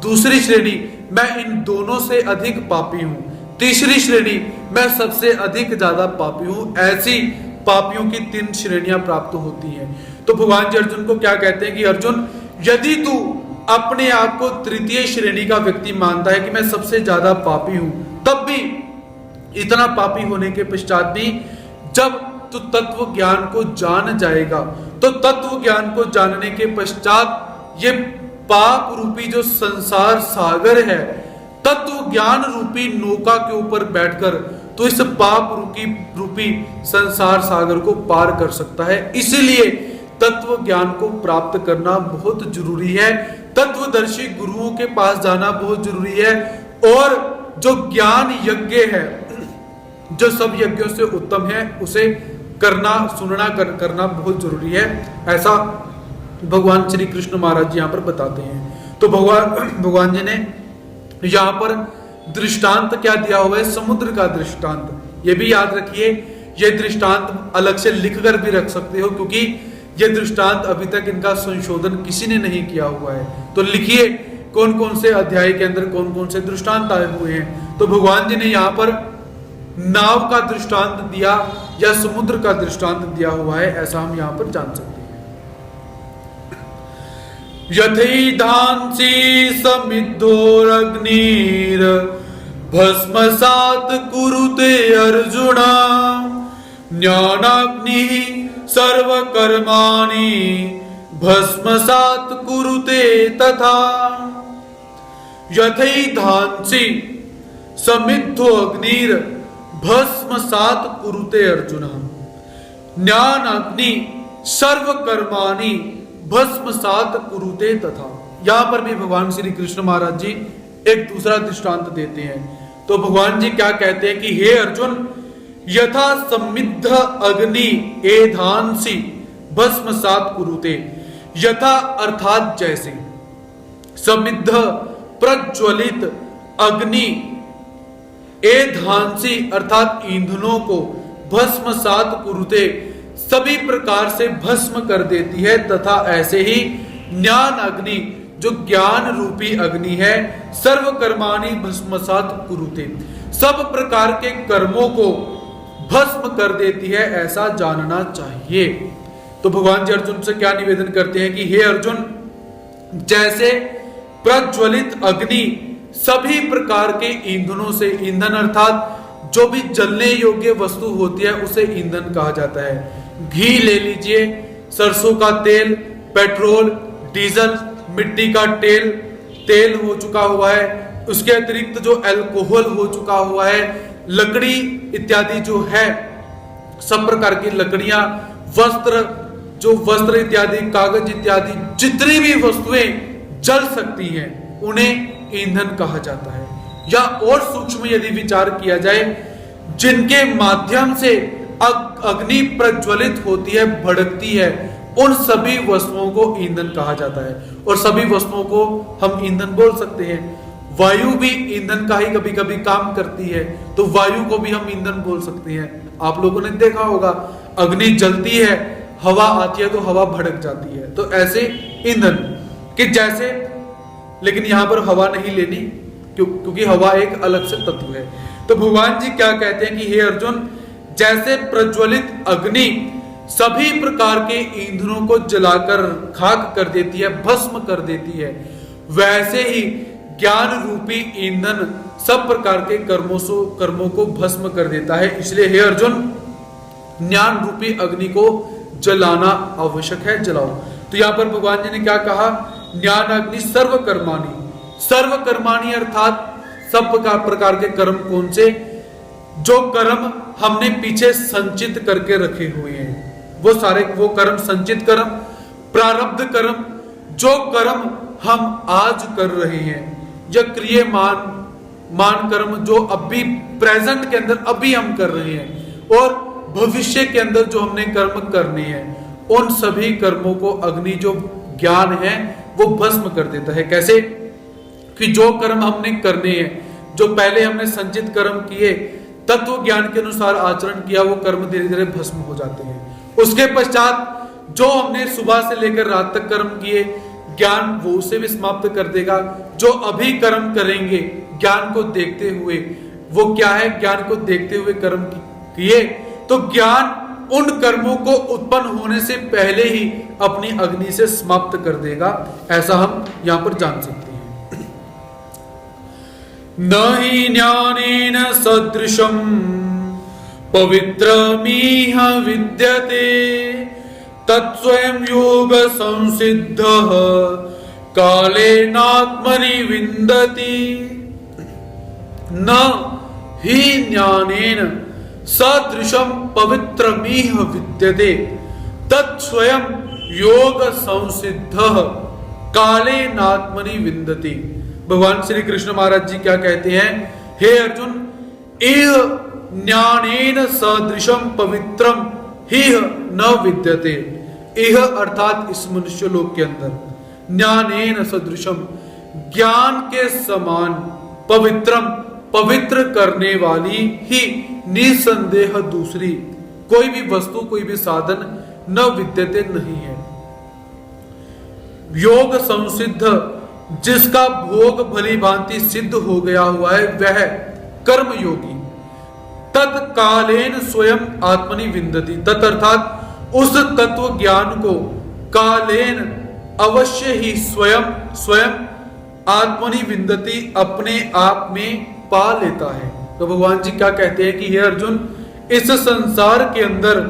दूसरी श्रेणी मैं इन दोनों से अधिक पापी हूं, तीसरी श्रेणी मैं सबसे अधिक ज्यादा पापी हूं। ऐसी पापियों की 3 श्रेणियां प्राप्त होती हैं। तो भगवान जी अर्जुन को क्या कहते हैं कि अर्जुन, यदि तू अपने आप को तृतीय श्रेणी का व्यक्ति मानता है कि मैं सबसे ज्यादा पापी हूं, तब भी इतना पापी होने के पश्चात भी जब तू तत्व ज्ञान को जान जाएगा, तो तत्व ज्ञान को जानने के पश्चात ये पाप रूपी जो संसार सागर है, तत्व ज्ञान रूपी नौका के ऊपर बैठकर तो इस पाप रूपी संसार सागर को पार कर सकता है। इसीलिए तत्व ज्ञान को प्राप्त करना बहुत जरूरी है, तत्वदर्शी गुरुओं के पास जाना बहुत जरूरी है। और जो ज्ञान यज्ञ है, जो सब यज्ञों से उत्तम है, उसे करना बहुत जरूरी है। ऐसा भगवान श्री कृष्ण महाराज जी यहाँ पर बताते हैं। तो भगवान जी ने यहाँ पर दृष्टांत क्या दिया हुआ है? समुद्र का दृष्टांत। ये भी याद रखिए, ये दृष्टांत अलग से लिख कर भी रख सकते हो, क्योंकि ये दृष्टांत अभी तक इनका संशोधन किसी ने नहीं किया हुआ है। तो लिखिए कौन कौन से अध्याय के अंदर कौन कौन से दृष्टांत आए हुए हैं। तो भगवान जी ने यहाँ पर नाव का दृष्टांत दिया या समुद्र का दृष्टांत दिया हुआ है, ऐसा हम यहाँ पर जान सकते हैं। यथैधांसि समिद्धोरग्निर भस्मसात् कुरुते अर्जुन, ज्ञानाग्निः सर्वकर्माणि भस्मसात् कुरुते तथा। यथैधांसि समिद्धो अग्निर भस्मसात् कुरुते अर्जुन, ज्ञानाग्नि सर्वकर्माणि भस्मसात् कुरुते तथा। यहां पर भी भगवान श्री कृष्ण महाराज जी एक दूसरा दृष्टांत देते हैं। तो भगवान जी क्या कहते हैं कि हे अर्जुन, यथा समिद्ध अग्नि एधांसि भस्मसात् कुरुते। यथा अर्थात जैसे, समिद्ध प्रज्वलित अग्नि एधांसि अर्थात ईंधनों को भस्मसात् कुरुते सभी प्रकार से भस्म कर देती है, तथा ऐसे ही ज्ञान अग्नि जो ज्ञान रूपी अग्नि है, सर्वकर्माणि भस्मसात् कुरुते सब प्रकार के कर्मों को भस्म कर देती है, ऐसा जानना चाहिए। तो भगवान जी अर्जुन से क्या निवेदन करते हैं कि हे अर्जुन, जैसे प्रज्वलित अग्नि सभी प्रकार के ईंधनों से, ईंधन अर्थात जो भी जलने योग्य वस्तु होती है उसे ईंधन कहा जाता है। घी ले लीजिए, सरसों का तेल, पेट्रोल, डीजल, मिट्टी का तेल हो चुका हुआ है, उसके अतिरिक्त जो अल्कोहल हो चुका हुआ है, लकड़ी इत्यादि जो है, सब प्रकार की लकड़ियां, वस्त्र जो वस्त्र इत्यादि, कागज इत्यादि जितनी भी वस्तुएं जल सकती हैं उन्हें ईंधन कहा जाता है। या और सूक्ष्म यदि विचार किया जाए, जिनके माध्यम से अग्नि प्रज्वलित होती है, भड़कती है, उन सभी वस्तुओं को ईंधन कहा जाता है। और सभी वस्तुओं को हम ईंधन बोल सकते हैं। वायु भी ईंधन का ही कभी कभी काम करती है, तो वायु को भी हम ईंधन बोल सकते हैं। आप लोगों ने देखा होगा, अग्नि जलती है, हवा आती है तो हवा भड़क जाती है, तो ऐसे ईंधन कि जैसे, लेकिन यहां पर हवा नहीं लेनी क्योंकि हवा एक अलग से तत्व है। तो भगवान जी क्या कहते हैं कि हे अर्जुन, जैसे प्रज्वलित अग्नि सभी प्रकार के ईंधनों को जलाकर खाक कर देती है, भस्म कर देती है, वैसे ही ज्ञान रूपी ईंधन सब प्रकार के कर्मों को भस्म कर देता है। इसलिए हे अर्जुन, ज्ञान रूपी अग्नि को जलाना आवश्यक है, जलाओ। तो यहां पर भगवान जी ने क्या कहा, ज्ञान अग्नि सर्वकर्माणि। सर्वकर्माणि अर्थात सब प्रकार के कर्म कौन से, जो कर्म हमने पीछे संचित करके रखे हुए हैं, वो सारे वो कर्म, संचित कर्म, प्रारब्ध कर्म, जो कर्म हम आज कर रहे हैं, या क्रियमान कर्म जो अभी प्रेजेंट के अंदर अभी हम कर रहे हैं, और भविष्य के अंदर जो हमने कर्म करने हैं, उन सभी कर्मों को अग्नि जो ज्ञान है वो भस्म कर देता है। कैसे कि जो कर्म हमने करने हैं, जो पहले हमने संचित कर्म किए, तत्व ज्ञान के अनुसार आचरण किया, वो कर्म धीरे धीरे भस्म हो जाते हैं। उसके पश्चात जो हमने सुबह से लेकर रात तक कर्म किए, ज्ञान वो उसे भी समाप्त कर देगा। जो अभी कर्म करेंगे ज्ञान को देखते हुए, वो क्या है, ज्ञान को देखते हुए कर्म किए, तो ज्ञान उन कर्मों को उत्पन्न होने से पहले ही अपनी अग्नि से समाप्त कर देगा। ऐसा हम यहां पर जान सकते हैं। न ही ज्ञानेन सदृशम पवित्रमिह विद्यते तत्स्वयं योग संसिद्धः कालेनात्मनि विन्दति। न ही ज्ञानेन सदृशम पवित्रमिह विद्यते तत्स्वयं योग संसिद्धः कालेनात्मनि विन्दति। भगवान श्री कृष्ण महाराज जी क्या कहते हैं, हे अर्जुन, इह ज्ञानेन सदृशम पवित्रम ही न विद्यते। इह अर्थात इस मनुष्य लोक के अंदर, ज्ञानेन सदृशम ज्ञान के समान, पवित्रम पवित्र करने वाली ही निसंदेह दूसरी कोई भी वस्तु, कोई भी साधन न विद्यते नहीं है। योग संसिद्ध, जिसका भोग भली भांति सिद्ध हो गया हुआ है, वह कर्म योगी तत्कालेन स्वयं आत्मनि विन्दति। तत् अर्थात उस तत्व ज्ञान को कालेन अवश्य ही स्वयं आत्मनि विन्दति अपने आप में पा लेता है। तो भगवान जी क्या कहते हैं कि हे अर्जुन, इस संसार के अंदर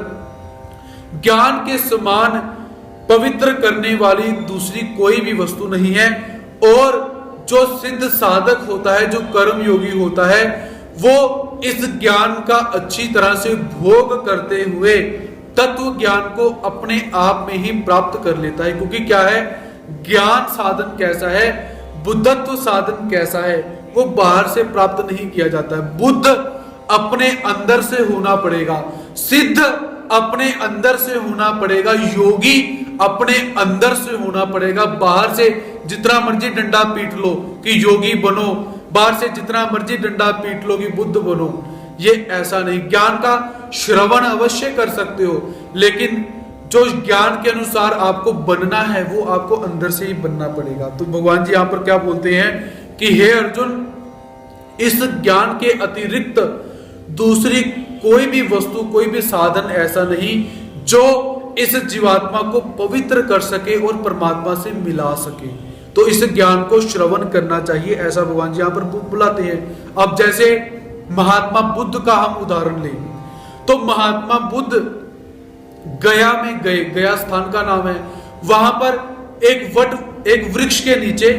ज्ञान के समान पवित्र करने वाली दूसरी कोई भी वस्तु नहीं है। और जो सिद्ध साधक होता है, जो कर्म योगी होता है, वो इस ज्ञान का अच्छी तरह से भोग करते हुए तत्व ज्ञान को अपने आप में ही प्राप्त कर लेता है। क्योंकि क्या है, ज्ञान साधन कैसा है, बुद्धत्व साधन कैसा है, वो बाहर से प्राप्त नहीं किया जाता है। बुद्ध अपने अंदर से होना पड़ेगा, सिद्ध अपने अंदर से होना पड़ेगा, योगी अपने अंदर से होना पड़ेगा। बाहर से जितना मर्जी डंडा पीट लो कि योगी बनो, बाहर से जितना मर्जी डंडा पीट लो कि बुद्ध बनो, ये ऐसा नहीं। ज्ञान का श्रवण अवश्य कर सकते हो, लेकिन जो ज्ञान के अनुसार आपको बनना है वो आपको अंदर से ही बनना पड़ेगा। तो भगवान जी यहां पर क्या बोलते हैं कि हे अर्जुन, इस ज्ञान के अतिरिक्त दूसरी कोई भी वस्तु, कोई भी साधन ऐसा नहीं जो इस जीवात्मा को पवित्र कर सके और परमात्मा से मिला सके। तो इस ज्ञान को श्रवण करना चाहिए, ऐसा भगवान जी यहां पर बुलाते हैं। अब जैसे महात्मा बुद्ध का हम उदाहरण लें, तो महात्मा बुद्ध गया में गए, गया स्थान का नाम है, वहां पर एक वृक्ष के नीचे,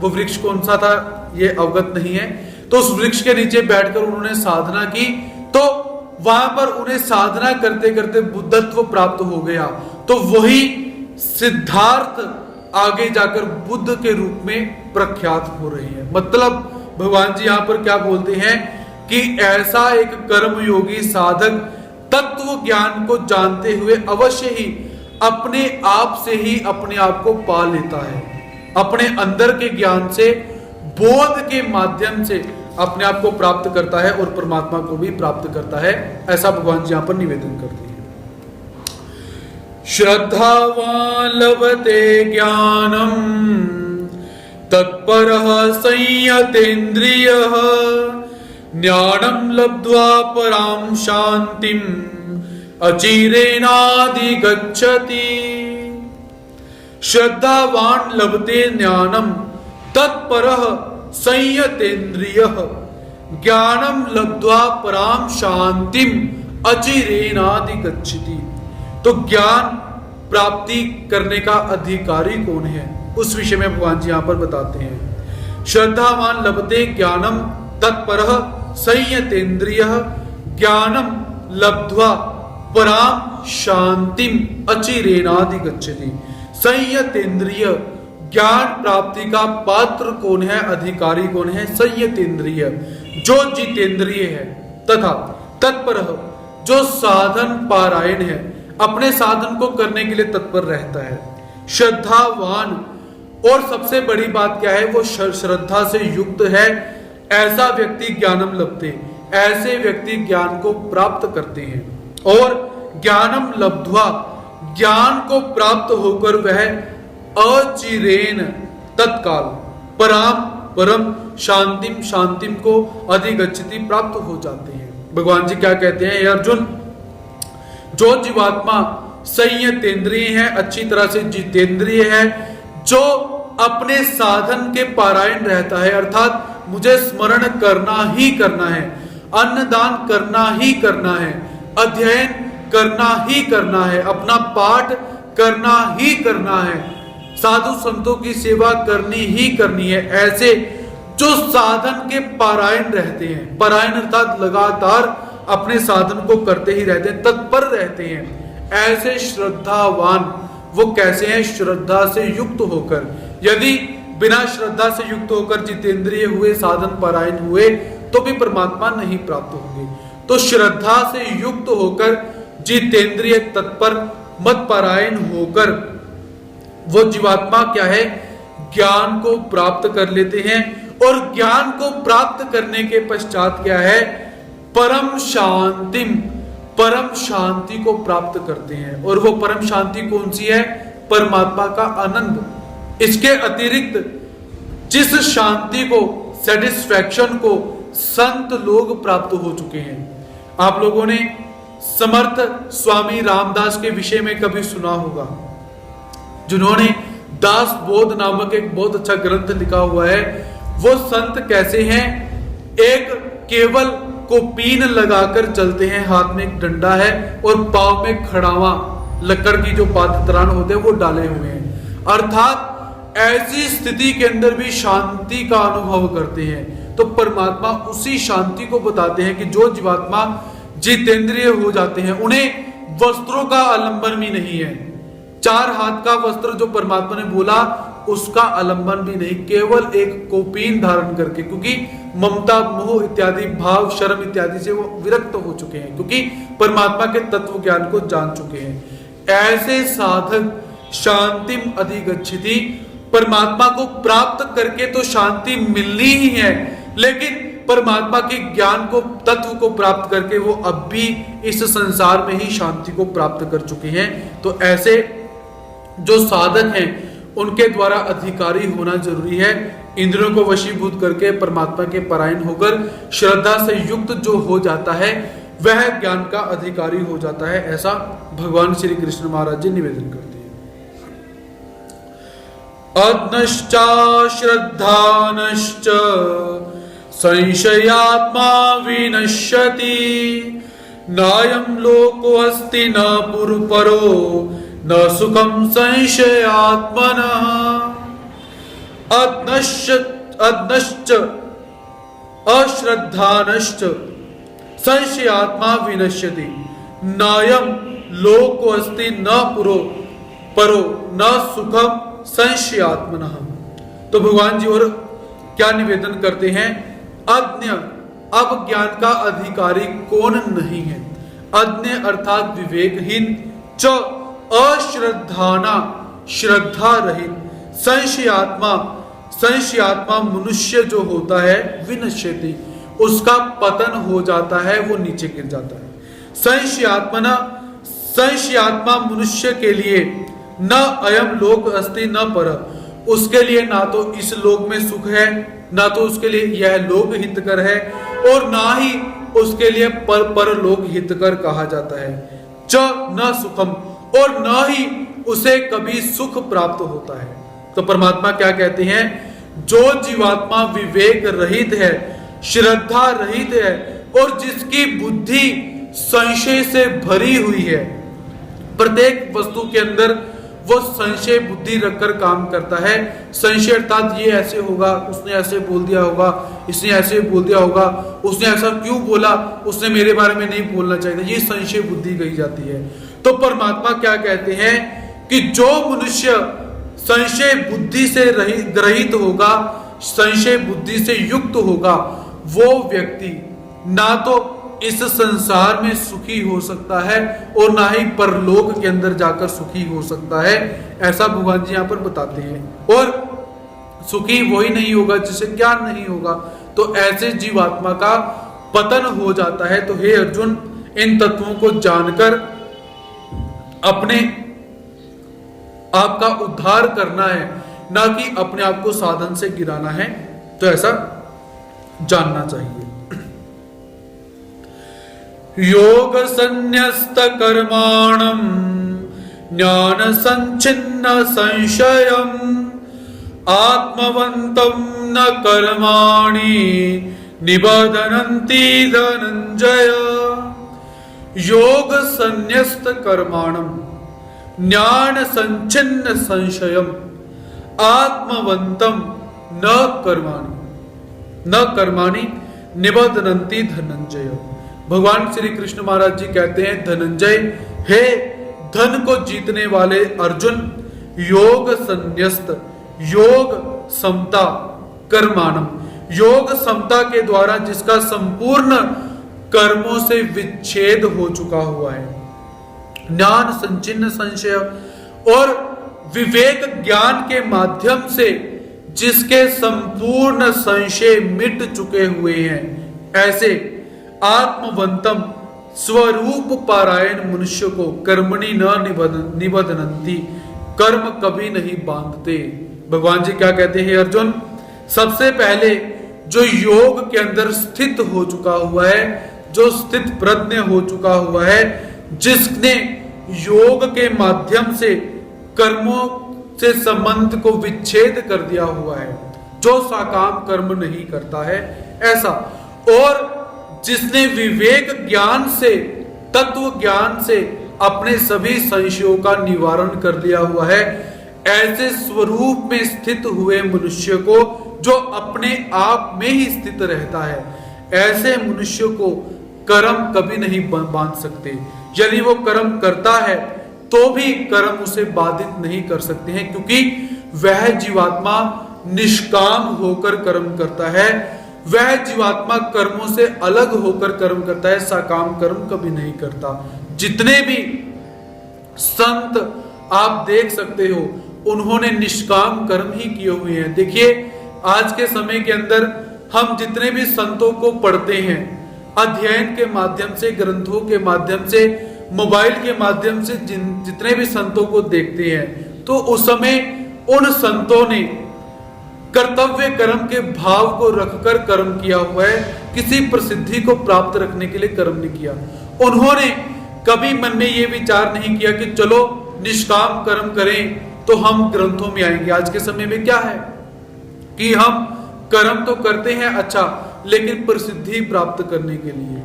वो वृक्ष कौन सा था ये अवगत नहीं है, तो उस वृक्ष के नीचे बैठकर उन्होंने साधना की। तो वहां पर उन्हें साधना करते करते बुद्धत्व प्राप्त हो गया। तो वही सिद्धार्थ आगे जाकर बुद्ध के रूप में प्रख्यात हो रहे हैं। मतलब भगवान जी यहां पर क्या बोलते हैं कि ऐसा एक कर्मयोगी साधक तत्व ज्ञान को जानते हुए अवश्य ही अपने आप से ही अपने आप को पा लेता है, अपने अंदर के ज्ञान से, बोध के माध्यम से अपने आप को प्राप्त करता है और परमात्मा को भी प्राप्त करता है। ऐसा भगवान जी यहां पर निवेदन करते हैं। श्रद्धावान लभते ज्ञानम तत्परः संयतेन्द्रियः ज्ञानम लब्ध्वा पराम शांतिम अचिरेणाधिगच्छति। श्रद्धावान लभते ज्ञानम तत्परः संयतेन्द्रियः ज्ञानम लब्ध्वा पराम शांतिम अचिरेणाधिगच्छति। तो ज्ञान प्राप्ति करने का अधिकारी कौन है, उस विषय में भगवान जी यहां पर बताते हैं। श्रद्धावान लभते ज्ञानम तत्परः संयतेन्द्रियः ज्ञानम लब्ध्वा पराम शांतिम अचिरेणाधिगच्छति। संयतेन्द्रिय ज्ञान प्राप्ति का पात्र कौन है, अधिकारी कौन है? संयतेन्द्रिय जो जितेंद्रिय है, तथा तत्परः जो साधन पारायण है, अपने साधन को करने के लिए तत्पर रहता है। श्रद्धावान, और सबसे बड़ी बात क्या है, वो श्रद्धा से युक्त है। ऐसा व्यक्ति ज्ञानम लभते, ऐसे व्यक्ति ज्ञान को प्राप्त करते हैं। और ज्ञानम लब्ध्वा, ज्ञान को प्राप्त होकर वह अचिरेण तत्काल पराम परम शांतिम, शांतिम को अधिगच्छति प्राप्त हो जाते हैं। भगवान जी क्या कहते हैं? अर्जुन, जो जीवात्मा संयतेन्द्रिय है, अच्छी तरह से जितेंद्रिय है, जो अपने साधन के पारायण रहता है, अर्थात मुझे स्मरण करना ही करना है, अन्नदान करना ही करना है, अध्ययन करना ही करना है, अपना पाठ करना ही करना है, साधु संतों की सेवा करनी ही करनी है, ऐसे जो साधन के पारायण रहते हैं, पारायण अर्थात लगातार अपने साधन को करते ही रहते हैं, तत्पर रहते हैं, ऐसे श्रद्धावान वो कैसे हैं? श्रद्धा से युक्त होकर। यदि बिना श्रद्धा से युक्त होकर जितेंद्रिय हुए, साधन पारायण हुए, तो भी परमात्मा नहीं प्राप्त होंगे। तो श्रद्धा से युक्त होकर, जितेंद्रिय तत्पर मत पारायण होकर वो जीवात्मा क्या है? ज्ञान को प्राप्त कर लेते हैं। और ज्ञान को प्राप्त करने के पश्चात क्या है? परम शांतिम, परम शांति को प्राप्त करते हैं। और वो परम शांति कौन सी है? परमात्मा का आनंद। इसके अतिरिक्त जिस शांति को, सेटिस्फैक्शन को संत लोग प्राप्त हो चुके हैं। आप लोगों ने समर्थ स्वामी रामदास के विषय में कभी सुना होगा, जिन्होंने दास बोध नामक एक बहुत अच्छा ग्रंथ लिखा हुआ है। वो संत कैसे हैं? एक केवल को पीन लगाकर चलते हैं, हाथ में एक डंडा है और पांव में खड़ावा, लकड़ की जो पादत्राण होते हैं वो डाले हुए हैं। अर्थात ऐसी स्थिति के अंदर भी शांति का अनुभव करते हैं। तो परमात्मा उसी शांति को बताते हैं कि जो जीवात्मा जितेंद्रिय हो जाते हैं, उन्हें वस्त्रों का आलंबन भी नहीं है। चार हाथ का वस्त्र जो परमात्मा ने बोला, उसका आलंबन भी नहीं, केवल एक कोपीन धारण करके, क्योंकि ममता, मोह इत्यादि भाव, शर्म इत्यादि से वो विरक्त हो चुके हैं, क्योंकि परमात्मा के तत्व ज्ञान को जान चुके हैं। ऐसे साधक शांतिम अधिगच्छति, परमात्मा को प्राप्त करके तो शांति मिलनी ही है, लेकिन परमात्मा के ज्ञान को, तत्व को प्राप्त करके वो अब भी इस संसार में ही शांति को प्राप्त कर चुके हैं। तो ऐसे जो साधक हैं, उनके द्वारा अधिकारी होना जरूरी है। इंद्रियों को वशीभूत करके परमात्मा के परायण होकर श्रद्धा से युक्त जो हो जाता है, वह ज्ञान का अधिकारी हो जाता है। ऐसा भगवान श्री कृष्ण महाराज जी निवेदन करते हैं। अज्ञश्चा श्रद्धानश्च संशयात्मा विनश्यति, नायं लोको अस्ति न पुरुपरो न सुखम संशयात्मनः। अज्ञश्च अश्रद्धानश्च संशयात्मा विनश्यति, नायं लोको अस्ति न पुरो परो न सुखम संशयात्मनः। तो भगवान जी और क्या निवेदन करते हैं? अज्ञ, अब ज्ञान का अधिकारी कौन नहीं है? अज्ञ अर्थात विवेकहीन, च अश्रद्धाना श्रद्धा रहित, संशयात्मा, संशयात्मा मनुष्य जो होता है विनश्यति, उसका पतन हो जाता है, वो नीचे गिर जाता है। संशयात्मना, संशयात्मा मनुष्य के लिए न अयम लोक अस्ति न पर, उसके लिए ना तो इस लोक में सुख है, ना तो उसके लिए यह लोक हितकर है, और ना ही उसके लिए परलोक हितकर कहा जाता है। च न सुखम, और ना ही उसे कभी सुख प्राप्त होता है। तो परमात्मा क्या कहते हैं? जो जीवात्मा विवेक रहित है, श्रद्धा रहित है, और जिसकी बुद्धि संशय से भरी हुई है, प्रत्येक वस्तु के अंदर वो संशय बुद्धि रखकर काम करता है। संशय अर्थात ये ऐसे होगा, उसने ऐसे बोल दिया होगा, इसने ऐसे बोल दिया होगा, उसने ऐसा क्यों बोला, उसने मेरे बारे में नहीं बोलना चाहिए, ये संशय बुद्धि कही जाती है। तो परमात्मा क्या कहते हैं कि जो मनुष्य संशय बुद्धि से रहित होगा, संशय बुद्धि से युक्त होगा, वो व्यक्ति ना तो इस संसार में सुखी हो सकता है और ना ही परलोक के अंदर जाकर सुखी हो सकता है। ऐसा भगवान जी यहां पर बताते हैं। और सुखी वही नहीं होगा जिसे ज्ञान नहीं होगा, तो ऐसे जीवात्मा का पतन हो जाता है। तो हे अर्जुन, इन तत्वों को जानकर अपने आप का उद्धार करना है, ना कि अपने आप को साधन से गिराना है। तो ऐसा जानना चाहिए। योग संन्यस्त कर्माणम ज्ञान संचिन्न संशयम आत्मवंतम न कर्माणि निबधनन्ति धनंजय। योग संन्यस्त कर्माणम ज्ञान संचिन्न संशयम आत्मवंतम न कर्माणि निबधनन्ति धनंजय। भगवान श्री कृष्ण महाराज जी कहते हैं, धनंजय, हे धन को जीतने वाले अर्जुन, योग संन्यस्त, योग समता, कर्माणम, योग समता के द्वारा जिसका संपूर्ण कर्मों से विच्छेद हो चुका हुआ है, ज्ञान संचिन्न संशय, और विवेक ज्ञान के माध्यम से जिसके संपूर्ण संशय मिट चुके हुए हैं, ऐसे आत्मवंतम स्वरूप पारायण मनुष्य को कर्मणि न निबधनन्ति, कर्म कभी नहीं बांधते। भगवान जी क्या कहते हैं? अर्जुन, सबसे पहले जो योग के अंदर स्थित हो चुका हुआ है, जो स्थित प्रज्ञ हो चुका हुआ है, जिसने योग के माध्यम से कर्मों से संबंध को विच्छेद कर दिया हुआ है, जो साकाम कर्म नहीं करता है ऐसा, और जिसने विवेक ज्ञान से, तत्व ज्ञान से अपने सभी संशयों का निवारण कर लिया हुआ है, ऐसे स्वरूप में स्थित हुए मनुष्य को, जो अपने आप में ही स्थित रहता है, ऐसे मनुष्य को कर्म कभी नहीं बांध सकते। यदि वो कर्म करता है तो भी कर्म उसे बाधित नहीं कर सकते हैं, क्योंकि वह जीवात्मा निष्काम होकर कर्म करता है, वह जीवात्मा कर्मों से अलग होकर कर्म करता है, साकाम कर्म कभी नहीं करता। जितने भी संत आप देख सकते हो, उन्होंने निष्काम कर्म ही किए हुए हैं। देखिए, आज के समय के अंदर हम जितने भी संतों को पढ़ते हैं, अध्ययन के माध्यम से, ग्रंथों के माध्यम से, मोबाइल के माध्यम से जितने भी संतों को देखते हैं, तो उस समय उन संतों ने कर्तव्य कर्म के भाव को रखकर कर्म किया हुआ है, किसी प्रसिद्धि को प्राप्त रखने के लिए कर्म नहीं किया। उन्होंने कभी मन में ये विचार नहीं किया कि चलो निष्काम कर्म करें तो हम ग्रंथों में आएंगे। आज के समय में क्या है कि हम कर्म तो करते हैं अच्छा, लेकिन प्रसिद्धि प्राप्त करने के लिए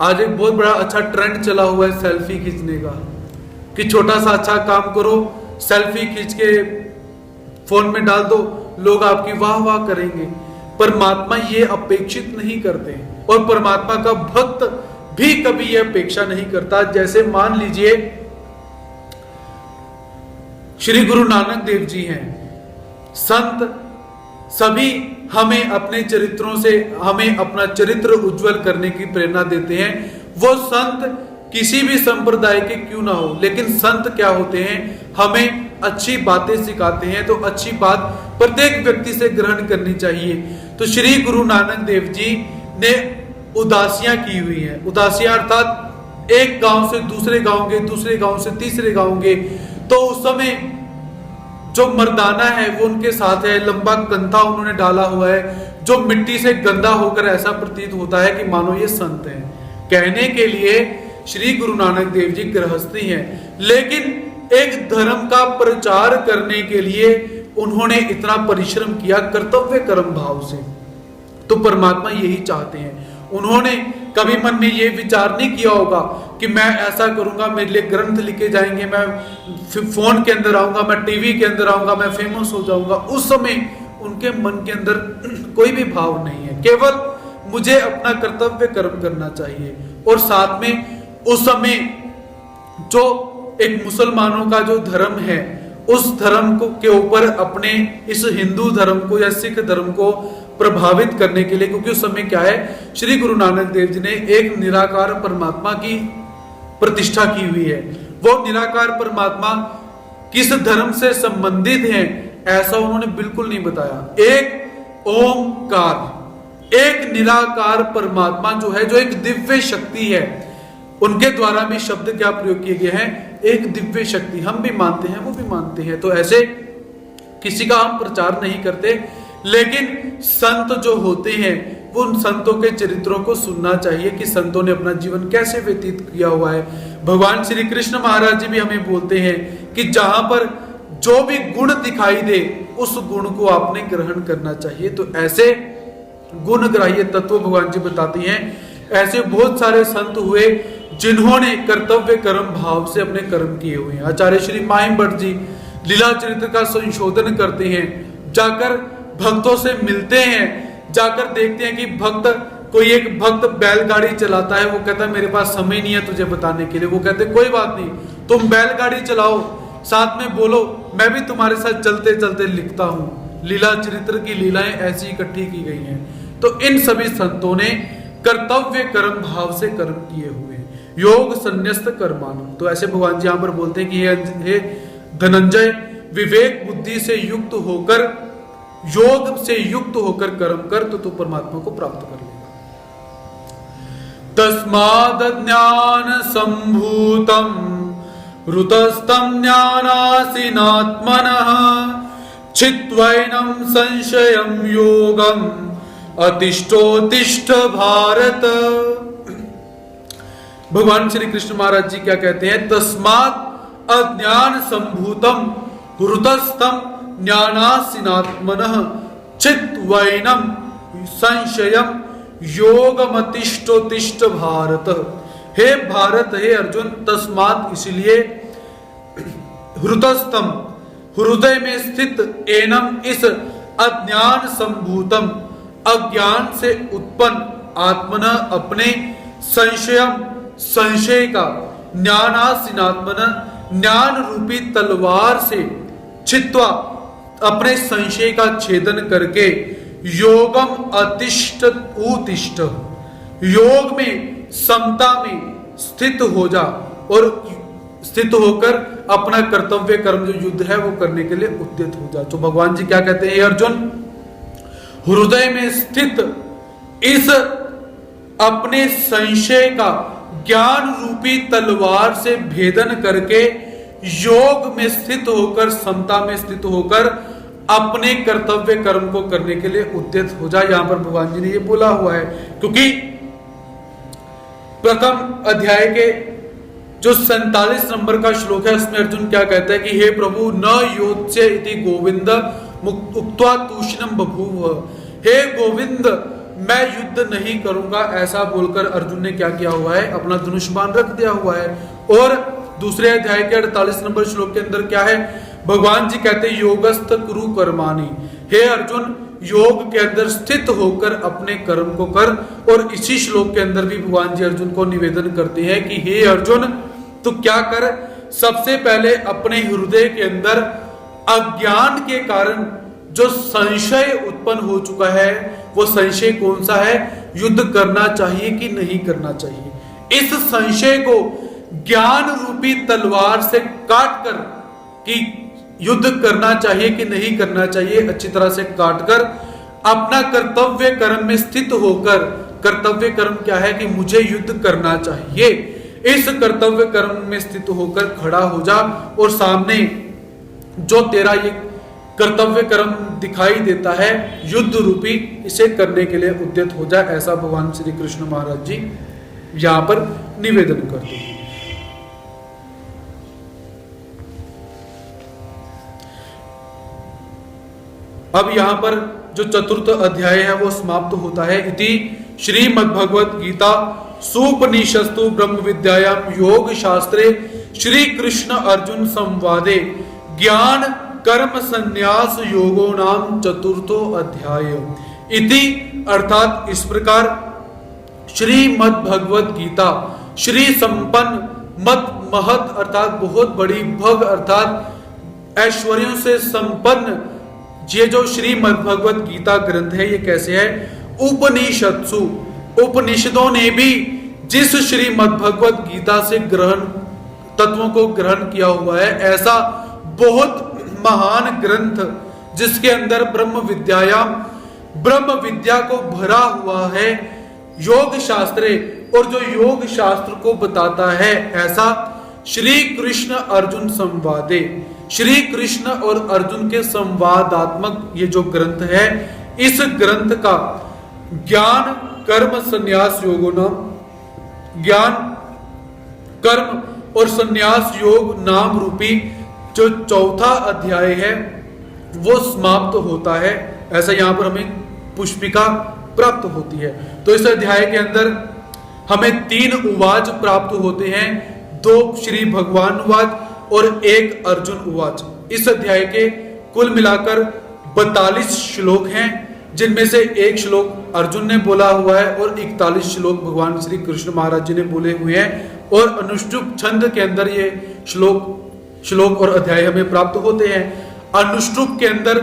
आज एक बहुत बड़ा अच्छा ट्रेंड चला हुआ है सेल्फी खींचने का, कि छोटा सा अच्छा काम करो, सेल्फी खींच के फोन में डाल दो, लोग आपकी वाह वाह करेंगे। परमात्मा ये अपेक्षित नहीं करते, और परमात्मा का भक्त भी कभी यह अपेक्षा नहीं करता। जैसे मान लीजिए श्री गुरु नानक देव जी हैं। संत सभी हमें अपने चरित्रों से हमें अपना चरित्र उज्जवल करने की प्रेरणा देते हैं। वो संत किसी भी संप्रदाय के क्यों ना हो, लेकिन संत क्या होते हैं, हमें अच्छी बातें सिखाते हैं। तो अच्छी बात प्रत्येक व्यक्ति से ग्रहण करनी चाहिए। तो श्री गुरु नानक देव जी ने उदासियां की हुई हैं। उदासियां अर्थात एक गांव से दूसरे गांव गए, दूसरे गांव से तीसरे गांव गए। तो उस समय जो मर्दाना है वो उनके साथ है, लंबा कंधा उन्होंने डाला हुआ है जो मिट्टी से गंदा होकर ऐसा प्रतीत होता है कि मानो ये संत हैं। कहने के लिए श्री गुरु नानक देव जी गृहस्थी हैं, लेकिन एक धर्म का प्रचार करने के लिए उन्होंने इतना परिश्रम किया कर्तव्य कर्म भाव से। तो परमात्मा यही चाहते हैं। उन्होंने कभी मन में ये विचार नहीं किया होगा कि मैं ऐसा करूंगा, मेरे लिए ग्रंथ लिखे जाएंगे, मैं फोन के अंदर आऊंगा, मैं टीवी के अंदर आऊंगा, मैं फेमस हो जाऊंगा। उस समय उनके मन के अंदर कोई भी भाव नहीं है, केवल मुझे अपना कर्तव्य कर्म करना चाहिए। और साथ में उस समय जो एक मुसलमानों का जो धर्म है, उस धर्म को के ऊपर अपने इस हिंदू धर्म को या सिख धर्म को प्रभावित करने के लिए, क्योंकि उस समय क्या है, श्री गुरु नानक देव जी ने एक निराकार परमात्मा की प्रतिष्ठा की हुई है। वो निराकार परमात्मा किस धर्म से संबंधित है ऐसा उन्होंने बिल्कुल नहीं बताया। एक ओमकार, एक निराकार परमात्मा जो है, जो एक दिव्य शक्ति है, उनके द्वारा भी शब्द क्या प्रयोग किए गए हैं, एक दिव्य शक्ति। हम भी मानते हैं, वो भी मानते हैं। तो ऐसे किसी का हम प्रचार नहीं करते, लेकिन संत जो होते हैं वो उन संतों के चरित्रों को सुनना चाहिए कि संतों ने अपना जीवन कैसे व्यतीत किया हुआ है। भगवान श्री कृष्ण महाराज जी भी हमें बोलते हैं कि जहां पर जो भी गुण दिखाई दे उस गुण को आपने ग्रहण करना चाहिए। तो ऐसे गुणग्राह्य तत्व भगवान जी बताते हैं। ऐसे बहुत सारे संत हुए जिन्होंने कर्तव्य कर्म भाव से अपने कर्म किए हुए हैं। आचार्य श्री माहिम भट्ट जी लीला चरित्र का संशोधन करते हैं, जाकर भक्तों से मिलते हैं, जाकर देखते हैं कि भक्त, कोई एक भक्त बैलगाड़ी चलाता है, वो कहता है मेरे पास समय नहीं है तुझे बताने के लिए। वो कहते कोई बात नहीं, तुम बैलगाड़ी चलाओ, साथ में बोलो, मैं भी तुम्हारे साथ चलते चलते लिखता हूं। लीला चरित्र की लीलाएं ऐसी इकट्ठी की गई हैं। तो इन सभी संतों ने कर्तव्य कर्म भाव से कर्म किए हुए हैं। योग संन्यस्त कर्माणु। तो ऐसे भगवान जी यहां पर बोलते हैं कि हे धनंजय, विवेक बुद्धि से युक्त होकर, योग से युक्त होकर कर्म कर, तो तू परमात्मा को प्राप्त कर लेगा। तस्माद ज्ञान संभूतम ऋतस्तम ज्ञानासीनात्मनः चित्वैनं संशयं योगम अतिष्ठोतिष्ठ भारत। भगवान श्री कृष्ण महाराज जी क्या कहते हैं, तस्मात् अज्ञान संभूतम हृतस्थम ज्ञानासीनात्मनः चित्वैनं संशयं योगमतिष्ठोतिष्ठ भारत। हे भारत, हे अर्जुन, तस्मात् इसलिए, हृतस्थम हृदय में स्थित, एनम इस, अज्ञान संभूतम अज्ञान से उत्पन्न, आत्मना अपने, संशयम संशय का, ज्ञानासीनात्मना ज्ञान रूपी तलवार से, छित्वा अपने संशय का छेदन करके, योगम अतिष्ठ उत्तिष्ठ योग में समता में स्थित हो जा और स्थित होकर अपना कर्तव्य कर्म जो युद्ध है वो करने के लिए उद्यत हो जा। तो भगवान जी क्या कहते हैं, अर्जुन, हृदय में स्थित इस अपने संशय का ज्ञान रूपी तलवार से भेदन करके योग में स्थित होकर, समता में स्थित होकर अपने कर्तव्य कर्म को करने के लिए उद्यत हो जाए। यहां पर भगवान जी ने ये बोला हुआ है, क्योंकि प्रथम अध्याय के जो 47 नंबर का श्लोक है उसमें अर्जुन क्या कहता है कि हे प्रभु, न योत्स्य इति गोविंद उक्त्वा तूष्णीम बभूव। हे गोविंद, मैं युद्ध नहीं करूंगा, ऐसा बोलकर अर्जुन ने क्या किया हुआ है, अपना धनुष बाण रख दिया हुआ है। और दूसरे अध्याय के 48 नंबर श्लोक के अंदर क्या है, भगवान जी कहते हैं योगस्थ कुरु कर्माणि। हे अर्जुन, योग के अंदर स्थित होकर अपने कर्म को कर। और इसी श्लोक के अंदर भी भगवान जी अर्जुन को निवेदन करते हैं कि हे अर्जुन, तू क्या कर, सबसे पहले अपने हृदय के अंदर अज्ञान के कारण जो संशय उत्पन्न हो चुका है, वो संशय कौन सा है? युद्ध करना चाहिए कि नहीं करना चाहिए। इस संशय को ज्ञान रूपी तलवार से काटकर, कि युद्ध करना चाहिए कि नहीं करना चाहिए, अच्छी तरह से काटकर अपना कर्तव्य कर्म में स्थित होकर, कर्तव्य कर्म क्या है कि मुझे युद्ध करना चाहिए, इस कर्तव्य कर्म में स्थित होकर खड़ा हो जा और सामने जो तेरा ये कर्तव्य कर्म दिखाई देता है युद्ध रूपी, इसे करने के लिए उद्यत हो जाए। ऐसा भगवान श्री कृष्ण महाराज जी यहां पर निवेदन करते हैं। अब यहां पर जो चतुर्थ अध्याय है वो समाप्त होता है। इति श्रीमद्भगवत गीता सुपनिषस्तु ब्रह्म विद्यायाम योग शास्त्रे श्री कृष्ण अर्जुन संवादे ज्ञान कर्म संन्यास योगो नाम चतुर्थो अध्याय। इति अर्थात इस प्रकार श्रीमद्भगवत गीता, श्री संपन्न मत महत अर्थात बहुत बड़ी, भग अर्थात ऐश्वर्यों से संपन्न ये जो श्रीमद्भगवत गीता ग्रंथ है, ये कैसे है? उपनिषत्सु, उपनिषदों ने भी जिस श्रीमद्भगवत गीता से ग्रहण तत्वों को ग्रहण किया हुआ है, ऐसा बहुत महान ग्रंथ जिसके अंदर ब्रह्म विद्यायाम, ब्रह्म विद्या को भरा हुआ है, योग शास्त्रे, और जो योग शास्त्र को बताता है, ऐसा श्री कृष्ण अर्जुन संवादे, श्री कृष्ण और अर्जुन के संवादात्मक ये जो ग्रंथ है, इस ग्रंथ का ज्ञान कर्म संन्यास योगो नाम, ज्ञान कर्म और संन्यास योग नाम रूपी जो चौथा अध्याय है वो समाप्त होता है। ऐसा यहां पर हमें पुष्पिका प्राप्त होती है। तो इस अध्याय के अंदर हमें 3 उवाच प्राप्त होते हैं, 2 श्री भगवान उवाच और 1 अर्जुन उवाच। इस अध्याय के कुल मिलाकर 42 श्लोक हैं, जिनमें से 1 श्लोक अर्जुन ने बोला हुआ है और 41 श्लोक भगवान श्री कृष्ण महाराज जी ने बोले हुए हैं। और अनुष्टुप छंद के अंदर ये श्लोक और अध्याय हमें प्राप्त होते हैं। अनुष्टुप के अंदर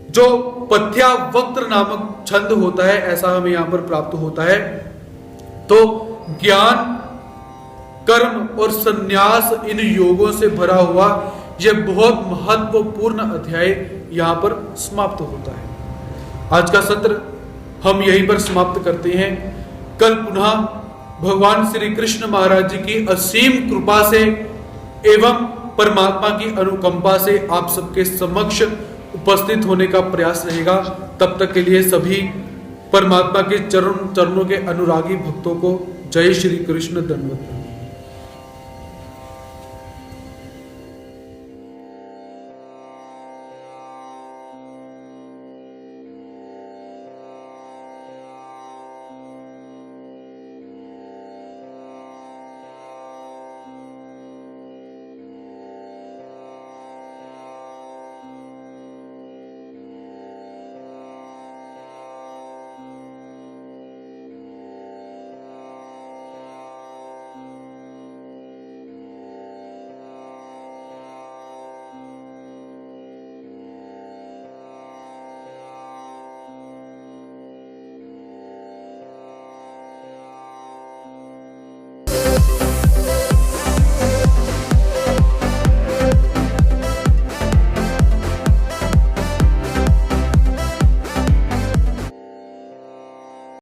जो पथ्यावक्त्र नामक छंद होता है, ऐसा हमें यहां पर प्राप्त होता है। तो ज्ञान कर्म और संन्यास इन योगों से भरा हुआ यह बहुत महत्वपूर्ण अध्याय यहां पर समाप्त होता है। आज का सत्र हम यहीं पर समाप्त करते हैं। कल पुनः भगवान श्री कृष्ण महाराज जी की असीम कृपा से एवं परमात्मा की अनुकंपा से आप सबके समक्ष उपस्थित होने का प्रयास रहेगा। तब तक के लिए सभी परमात्मा के चरणों के अनुरागी भक्तों को जय श्री कृष्ण, दंडवत।